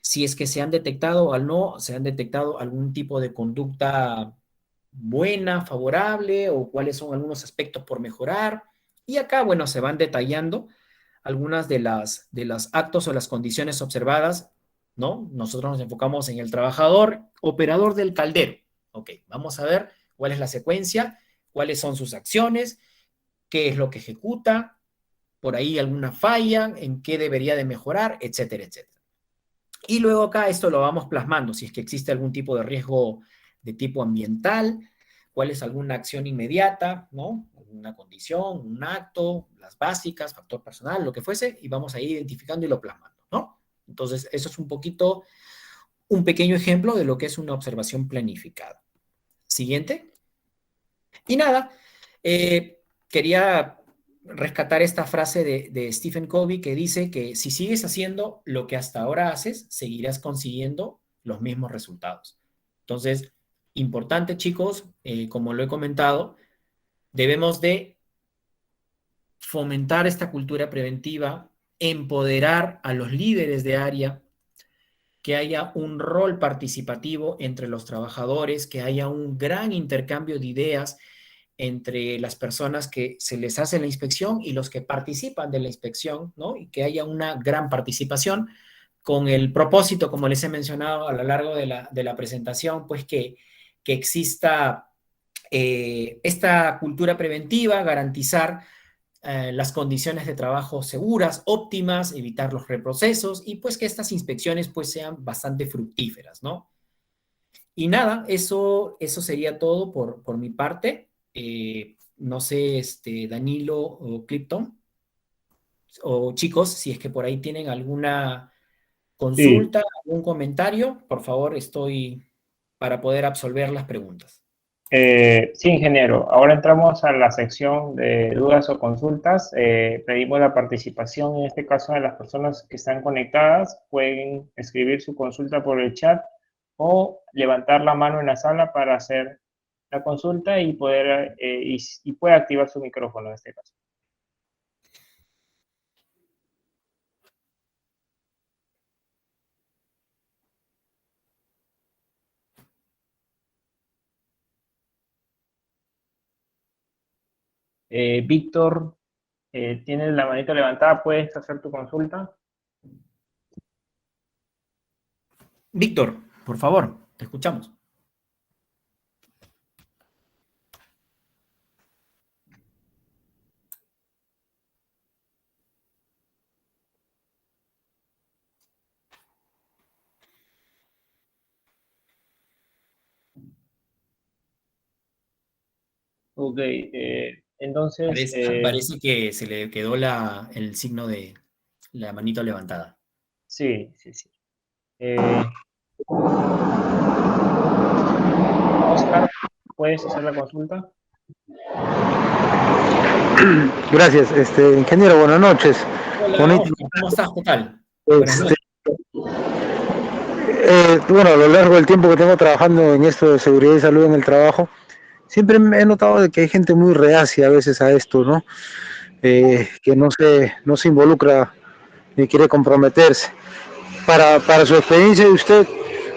si es que se han detectado o no, se han detectado algún tipo de conducta buena, favorable, o cuáles son algunos aspectos por mejorar. Y acá, bueno, se van detallando algunas de las actos o las condiciones observadas, ¿no? Nosotros nos enfocamos en el trabajador operador del caldero. Ok, vamos a ver cuál es la secuencia, cuáles son sus acciones, qué es lo que ejecuta, por ahí alguna falla, en qué debería de mejorar, etcétera, etcétera. Y luego acá esto lo vamos plasmando, si es que existe algún tipo de riesgo de tipo ambiental, cuál es alguna acción inmediata, ¿no? Una condición, un acto, las básicas, factor personal, lo que fuese, y vamos a ir identificando y lo plasmando, ¿no? Entonces, eso es un poquito, un pequeño ejemplo de lo que es una observación planificada. Siguiente. Y nada, quería rescatar esta frase de Stephen Covey que dice que si sigues haciendo lo que hasta ahora haces, seguirás consiguiendo los mismos resultados. Entonces, importante, chicos, como lo he comentado, debemos de fomentar esta cultura preventiva, empoderar a los líderes de área, que haya un rol participativo entre los trabajadores, que haya un gran intercambio de ideas entre las personas que se les hace la inspección y los que participan de la inspección, ¿no? Y que haya una gran participación con el propósito, como les he mencionado a lo largo de la presentación, pues que exista esta cultura preventiva, garantizar las condiciones de trabajo seguras, óptimas, evitar los reprocesos y pues que estas inspecciones pues sean bastante fructíferas, ¿no? Y nada, eso sería todo por mi parte. No sé, Danilo o Clipton, o chicos, si es que por ahí tienen alguna Sí, consulta, algún comentario, por favor, estoy para poder absolver las preguntas. sí, ingeniero. Ahora entramos a la sección de dudas o consultas. Pedimos la participación, en este caso, de las personas que están conectadas. Pueden escribir su consulta por el chat o levantar la mano en la sala para hacer la consulta y poder y puede activar su micrófono en este caso. Víctor, tienes la manita levantada, puedes hacer tu consulta. Víctor, por favor, te escuchamos. Ok, entonces, Parece que se le quedó el signo de la manito levantada. sí, sí, sí. Oscar, ¿puedes hacer la consulta? Gracias, ingeniero, buenas noches. Hola, Bonito. Oscar, ¿cómo estás? ¿Qué tal? Buenas Este, noches. bueno, a lo largo del tiempo que tengo trabajando en esto de seguridad y salud en el trabajo, siempre he notado de que hay gente muy reacia a veces a esto, ¿no? Que no se involucra ni quiere comprometerse. Para su experiencia de usted,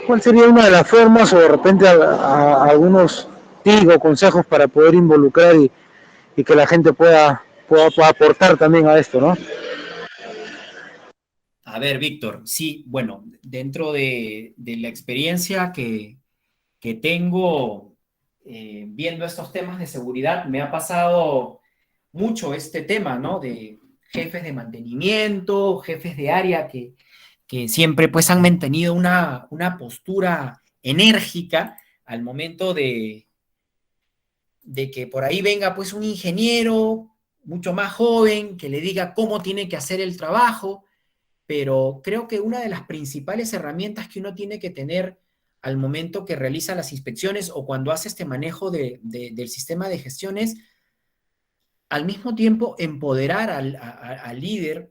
¿cuál sería una de las formas o de repente algunos tips o consejos para poder involucrar y que la gente pueda aportar también a esto, ¿no? A ver, Víctor, sí, bueno, dentro de la experiencia que tengo viendo estos temas de seguridad, me ha pasado mucho este tema, ¿no? De jefes de mantenimiento, jefes de área que siempre pues han mantenido una postura enérgica al momento de que por ahí venga pues un ingeniero mucho más joven que le diga cómo tiene que hacer el trabajo, pero creo que una de las principales herramientas que uno tiene que tener al momento que realiza las inspecciones o cuando hace este manejo del sistema de gestión es al mismo tiempo empoderar al líder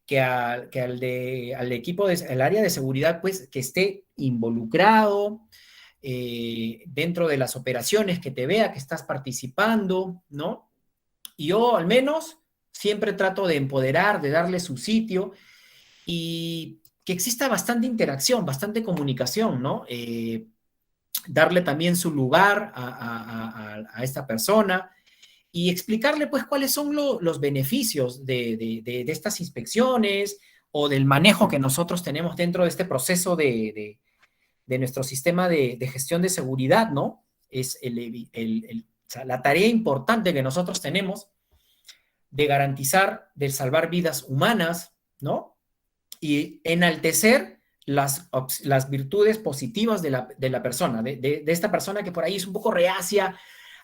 que al equipo, al área de seguridad, pues que esté involucrado dentro de las operaciones, que te vea que estás participando, ¿no? Y yo al menos siempre trato de empoderar, de darle su sitio y que exista bastante interacción, bastante comunicación, ¿no? Darle también su lugar a esta persona y explicarle pues cuáles son los beneficios de estas inspecciones o del manejo que nosotros tenemos dentro de este proceso de nuestro sistema de gestión de seguridad, ¿no? Es o sea, la tarea importante que nosotros tenemos de garantizar, de salvar vidas humanas, ¿no? Y enaltecer las virtudes positivas de la persona, de esta persona que por ahí es un poco reacia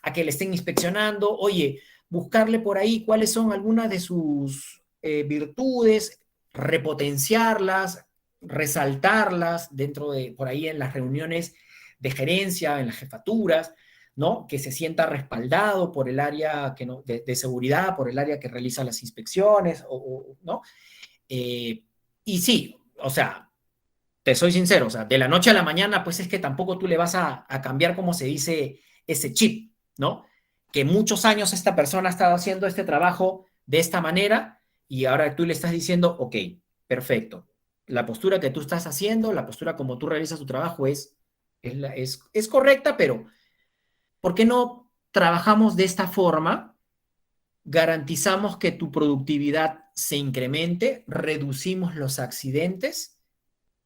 a que le estén inspeccionando. Oye, buscarle por ahí cuáles son algunas de sus virtudes, repotenciarlas, resaltarlas dentro de, por ahí en las reuniones de gerencia, en las jefaturas, ¿no? Que se sienta respaldado por el área que no, de seguridad, por el área que realiza las inspecciones, ¿no? Y sí, o sea, te soy sincero, o sea, de la noche a la mañana, pues es que tampoco tú le vas a cambiar, como se dice, ese chip, ¿no? Que muchos años esta persona ha estado haciendo este trabajo de esta manera y ahora tú le estás diciendo, ok, perfecto, la postura que tú estás haciendo, la postura como tú realizas tu trabajo es correcta, pero ¿por qué no trabajamos de esta forma? Garantizamos que tu productividad se incremente, reducimos los accidentes,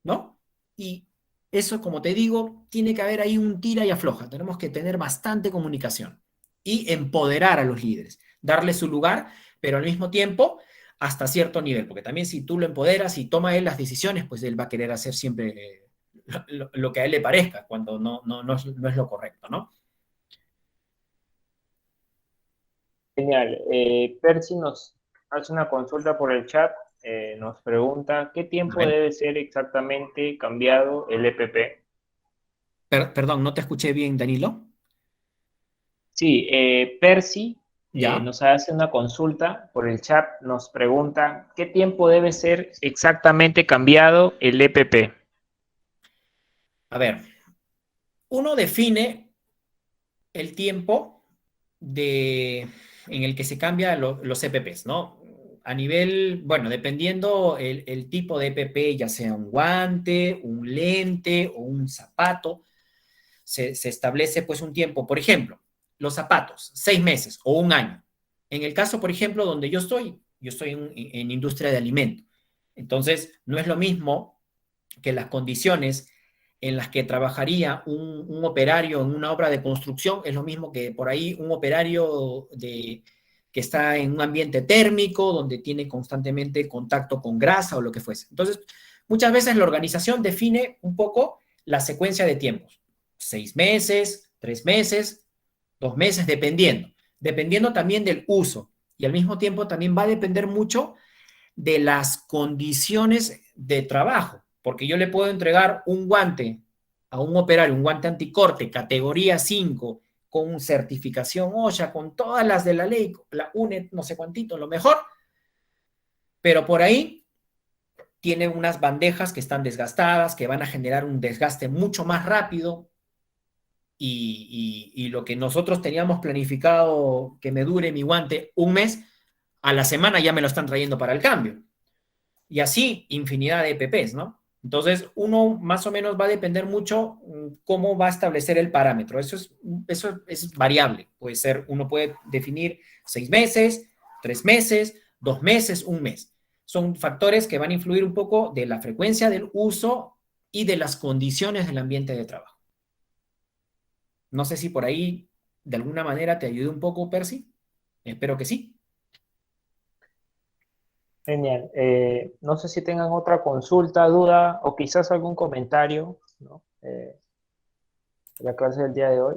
¿no? Y eso, como te digo, tiene que haber ahí un tira y afloja. Tenemos que tener bastante comunicación y empoderar a los líderes, darle su lugar, pero al mismo tiempo hasta cierto nivel, porque también si tú lo empoderas y toma él las decisiones, pues él va a querer hacer siempre lo que a él le parezca, cuando no es lo correcto, ¿no? Genial. Percy nos hace una consulta por el chat. Nos pregunta, ¿qué A tiempo ver. debe ser exactamente cambiado el EPP? Perdón, no te escuché bien, Danilo. Sí, Percy ¿Ya? nos hace una consulta por el chat. Nos pregunta, ¿qué tiempo debe ser exactamente cambiado el EPP? A ver, uno define el tiempo en el que se cambian los EPPs, ¿no? A nivel, bueno, dependiendo el tipo de EPP, ya sea un guante, un lente o un zapato, se establece pues un tiempo. Por ejemplo, los zapatos, 6 meses o un año. En el caso, por ejemplo, donde yo estoy en industria de alimentos. Entonces, no es lo mismo que las condiciones en las que trabajaría un operario en una obra de construcción es lo mismo que por ahí un operario que está en un ambiente térmico, donde tiene constantemente contacto con grasa o lo que fuese. Entonces, muchas veces la organización define un poco la secuencia de tiempos. 6 meses, 3 meses, 2 meses, dependiendo también del uso. Y al mismo tiempo también va a depender mucho de las condiciones de trabajo, porque yo le puedo entregar un guante a un operario, un guante anticorte, categoría 5, con certificación OSHA, con todas las de la ley, la UNED, no sé cuántito, lo mejor, pero por ahí tiene unas bandejas que están desgastadas, que van a generar un desgaste mucho más rápido, y lo que nosotros teníamos planificado que me dure mi guante un mes, a la semana ya me lo están trayendo para el cambio. Y así infinidad de EPPs, ¿no? Entonces, uno más o menos va a depender mucho cómo va a establecer el parámetro. Eso es variable. Puede ser, uno puede definir 6 meses, 3 meses, 2 meses, un mes. Son factores que van a influir un poco de la frecuencia del uso y de las condiciones del ambiente de trabajo. No sé si por ahí de alguna manera te ayude un poco, Percy. Espero que sí. Genial. No sé si tengan otra consulta, duda o quizás algún comentario, ¿no? De la clase del día de hoy.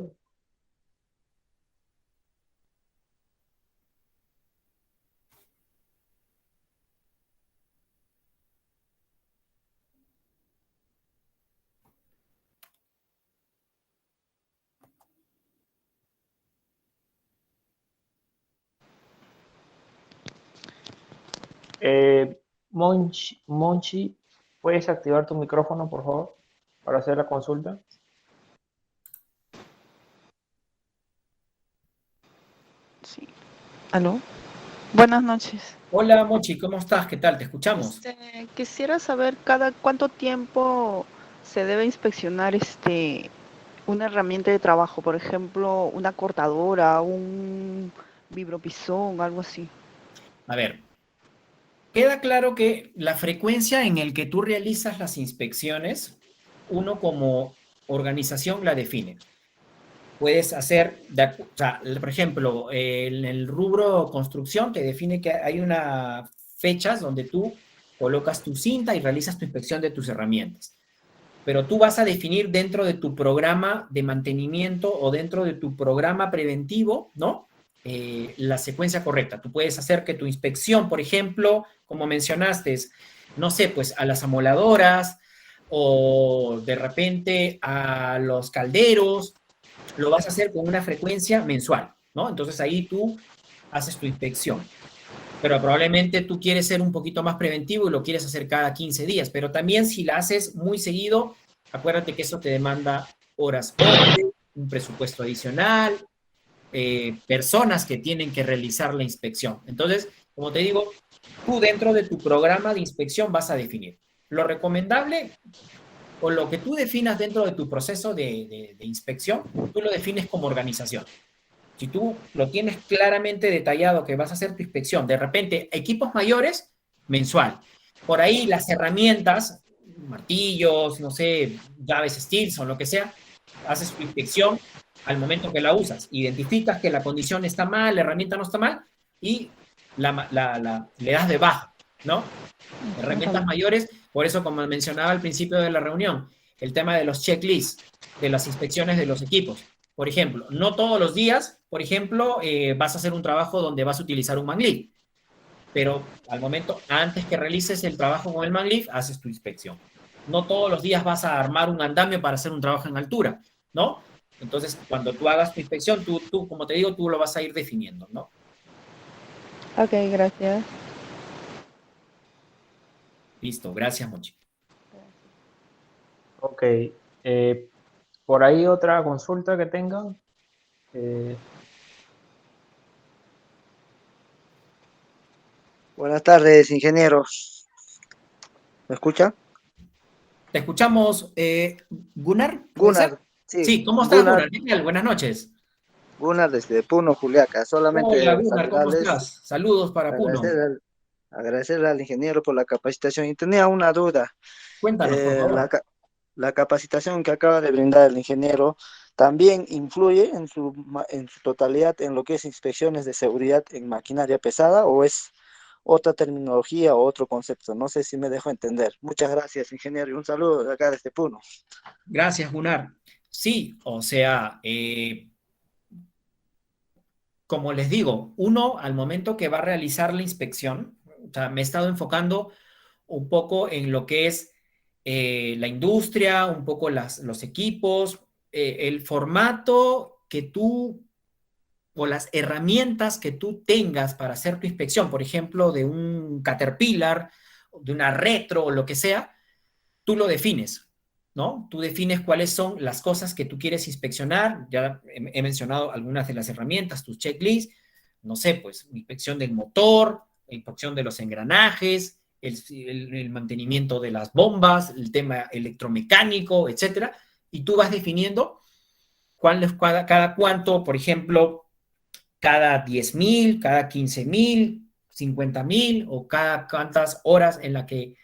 Monchi, ¿puedes activar tu micrófono, por favor, para hacer la consulta? Sí. ¿Aló? Buenas noches. Hola, Mochi, ¿cómo estás? ¿Qué tal? ¿Te escuchamos? Quisiera saber cada cuánto tiempo se debe inspeccionar una herramienta de trabajo, por ejemplo, una cortadora, un vibropisón, algo así. A ver, queda claro que la frecuencia en el que tú realizas las inspecciones, uno como organización la define. Puedes hacer, o sea, por ejemplo, en el rubro construcción te define que hay unas fechas donde tú colocas tu cinta y realizas tu inspección de tus herramientas. Pero tú vas a definir dentro de tu programa de mantenimiento o dentro de tu programa preventivo, ¿no? La secuencia correcta. Tú puedes hacer que tu inspección, por ejemplo, como mencionaste, no sé, pues a las amoladoras o de repente a los calderos, lo vas a hacer con una frecuencia mensual, ¿no? Entonces ahí tú haces tu inspección. Pero probablemente tú quieres ser un poquito más preventivo y lo quieres hacer cada 15 días, pero también si la haces muy seguido, acuérdate que eso te demanda horas hombre, un presupuesto adicional, personas que tienen que realizar la inspección. Entonces, como te digo, tú dentro de tu programa de inspección vas a definir. Lo recomendable o lo que tú definas dentro de tu proceso de inspección, tú lo defines como organización. Si tú lo tienes claramente detallado que vas a hacer tu inspección, de repente, equipos mayores, mensual. Por ahí las herramientas, martillos, no sé, llaves Stilson, lo que sea, haces tu inspección al momento que la usas. Identificas que la condición está mal, la herramienta no está mal y le das de baja, ¿no? Herramientas mayores, por eso como mencionaba al principio de la reunión, el tema de los checklists, de las inspecciones de los equipos. Por ejemplo, no todos los días, por ejemplo, vas a hacer un trabajo donde vas a utilizar un manglif, pero al momento, antes que realices el trabajo con el manglif, haces tu inspección. No todos los días vas a armar un andamio para hacer un trabajo en altura, ¿no? Entonces, cuando tú hagas tu inspección, tú, como te digo, tú lo vas a ir definiendo, ¿no? Ok, gracias. Listo, gracias, Mochi. Ok. Por ahí otra consulta que tengan. Eh, Buenas tardes, ingeniero. ¿Me escucha? Te escuchamos, Gunnar, ¿puede ser? Gunnar, sí, Sí, ¿cómo estás, Gunnar, Gunnar? ¿Qué tal? Buenas noches. Gunnar desde Puno, Juliaca. Hola, Solamente Gunnar, ¿cómo saludarles, estás? Saludos para Puno. agradecer agradecerle al ingeniero por la capacitación. Y tenía una duda. Cuéntanos, por Eh, la, favor. ca- la capacitación que acaba de brindar el ingeniero también influye en su totalidad en lo que es inspecciones de seguridad en maquinaria pesada o es otra terminología o otro concepto. No sé si me dejo entender. Muchas gracias, ingeniero, y un saludo de acá desde Puno. Gracias, Gunnar. Sí, o sea, como les digo, uno al momento que va a realizar la inspección, o sea, me he estado enfocando un poco en lo que es la industria, un poco los equipos, el formato que tú o las herramientas que tú tengas para hacer tu inspección, por ejemplo, de un Caterpillar, de una retro o lo que sea, tú lo defines, ¿no? Tú defines cuáles son las cosas que tú quieres inspeccionar. Ya he mencionado algunas de las herramientas, tus checklists, no sé, pues inspección del motor, inspección de los engranajes, el mantenimiento de las bombas, el tema electromecánico, etcétera. Y tú vas definiendo cada cuánto, por ejemplo, cada 10.000, cada 15.000, 50.000 o cada cuántas horas en la que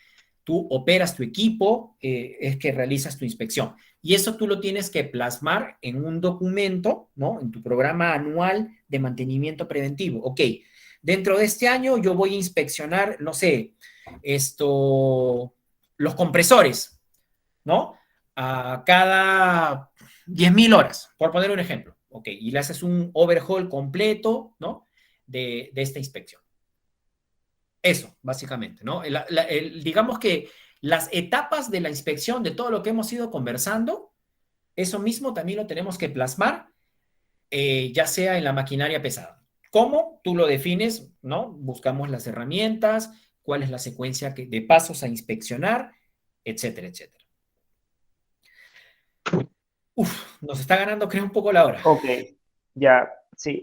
tú operas tu equipo, es que realizas tu inspección. Y eso tú lo tienes que plasmar en un documento, ¿no? En tu programa anual de mantenimiento preventivo. Ok, dentro de este año yo voy a inspeccionar, no sé, los compresores, ¿no? A cada 10.000 horas, por poner un ejemplo. Ok, y le haces un overhaul completo, ¿no? De esta inspección. Eso, básicamente, ¿no? Digamos que las etapas de la inspección de todo lo que hemos ido conversando, eso mismo también lo tenemos que plasmar, ya sea en la maquinaria pesada. ¿Cómo? Tú lo defines, ¿no? Buscamos las herramientas, cuál es la secuencia de pasos a inspeccionar, etcétera, etcétera. Uf, nos está ganando, creo, un poco la hora. ok, ya, sí.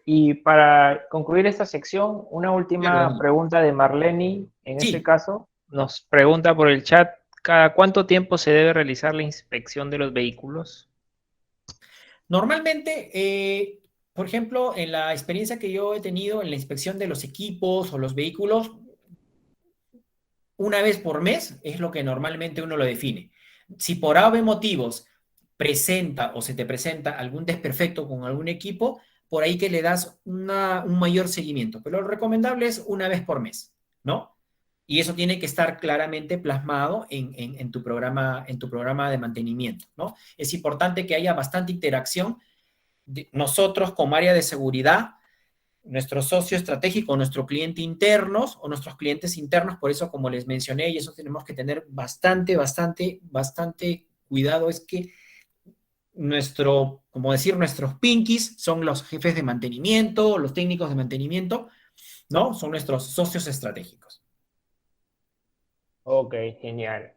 Y para concluir esta sección, una Claro, última Dani. pregunta de Marleni, en este Sí, caso, nos pregunta por el chat, ¿cada cuánto tiempo se debe realizar la inspección de los vehículos? normalmente, por ejemplo, en la experiencia que yo he tenido en la inspección de los equipos o los vehículos, una vez por mes es lo que normalmente uno lo define. Si por A o B motivos presenta o se te presenta algún desperfecto con algún equipo, por ahí que le das un mayor seguimiento. Pero lo recomendable es una vez por mes, ¿no? Y eso tiene que estar claramente plasmado en tu programa de mantenimiento, ¿no? Es importante que haya bastante interacción de nosotros como área de seguridad, nuestro socio estratégico, nuestro cliente internos o nuestros clientes internos. Por eso, como les mencioné, y eso tenemos que tener bastante cuidado, es que como decir, nuestros pinkies son los jefes de mantenimiento, los técnicos de mantenimiento, ¿no? Son nuestros socios estratégicos. Ok, genial.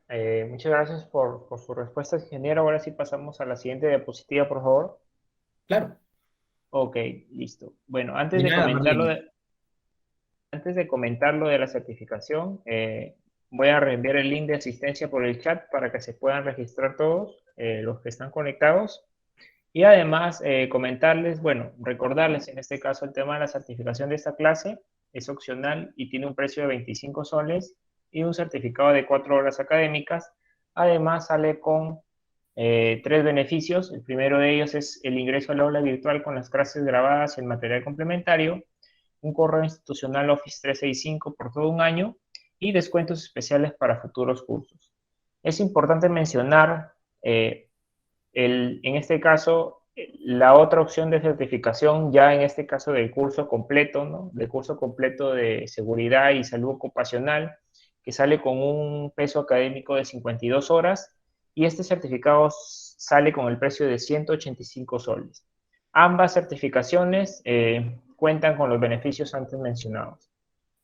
Muchas gracias por su respuesta, ingeniero. Ahora sí pasamos a la siguiente diapositiva, por favor. Claro, Ok, listo. Bueno, antes de de nada, comentar Marlene. Antes de comentar lo de la certificación, voy a reenviar el link de asistencia por el chat para que se puedan registrar todos los que están conectados. Y además comentarles, bueno, recordarles en este caso el tema de la certificación de esta clase es opcional y tiene un precio de 25 soles y un certificado de 4 horas académicas. Además sale con 3 beneficios. El primero de ellos es el ingreso al aula virtual con las clases grabadas y el material complementario, un correo institucional Office 365 por todo un año y descuentos especiales para futuros cursos. Es importante mencionar, en este caso, la otra opción de certificación, ya en este caso del curso completo, ¿no? Del curso completo de seguridad y salud ocupacional, que sale con un peso académico de 52 horas, y este certificado sale con el precio de 185 soles. Ambas certificaciones cuentan con los beneficios antes mencionados.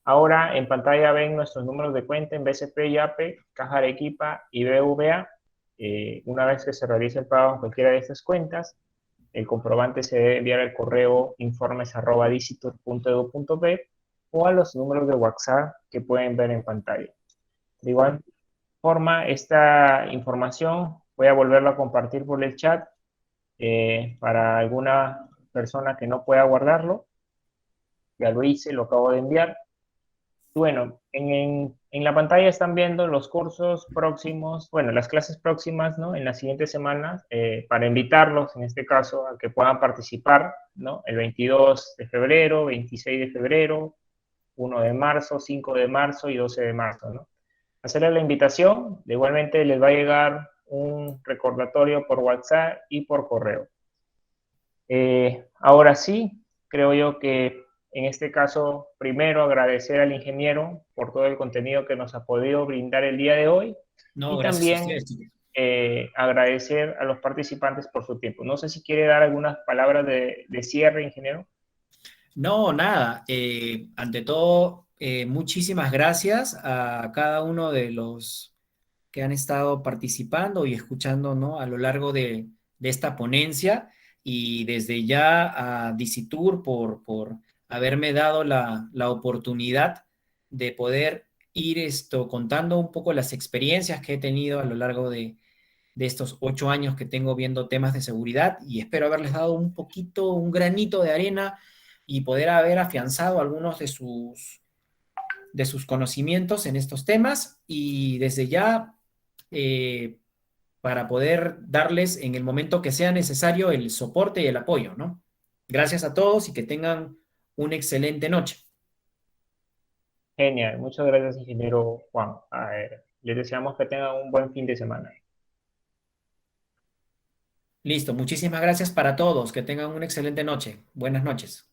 Ahora en pantalla ven nuestros números de cuenta en BCP, YAPE, Caja Arequipa y BVA. Una vez que se realice el pago en cualquiera de estas cuentas, el comprobante se debe enviar al correo informes@dicitur.edu.p o a los números de WhatsApp que pueden ver en pantalla. De igual forma, esta información voy a volverla a compartir por el chat para alguna persona que no pueda guardarlo. Ya lo hice, lo acabo de enviar. Bueno, en la pantalla están viendo los cursos próximos, bueno, las clases próximas, ¿no? En las siguientes semanas, para invitarlos, en este caso, a que puedan participar, ¿no? El 22 de febrero, 26 de febrero, 1 de marzo, 5 de marzo y 12 de marzo, ¿no? Hacerles la invitación, igualmente les va a llegar un recordatorio por WhatsApp y por correo. Ahora sí, creo yo que en este caso, primero agradecer al ingeniero por todo el contenido que nos ha podido brindar el día de hoy. No, Y gracias a también ustedes. agradecer a los participantes por su tiempo. No sé si quiere dar algunas palabras de cierre, ingeniero. No, nada. Ante todo, muchísimas gracias a cada uno de los que han estado participando y escuchando, ¿no? A lo largo de esta ponencia, y desde ya a Dicitur por haberme dado la oportunidad de poder ir contando un poco las experiencias que he tenido a lo largo de estos 8 años que tengo viendo temas de seguridad, y espero haberles dado un poquito, un granito de arena y poder haber afianzado algunos de sus conocimientos en estos temas, y desde ya para poder darles en el momento que sea necesario el soporte y el apoyo, ¿no? Gracias a todos y que tengan una excelente noche. Genial, muchas gracias, ingeniero Juan. Les deseamos que tengan un buen fin de semana. Listo, muchísimas gracias para todos, que tengan una excelente noche. Buenas noches.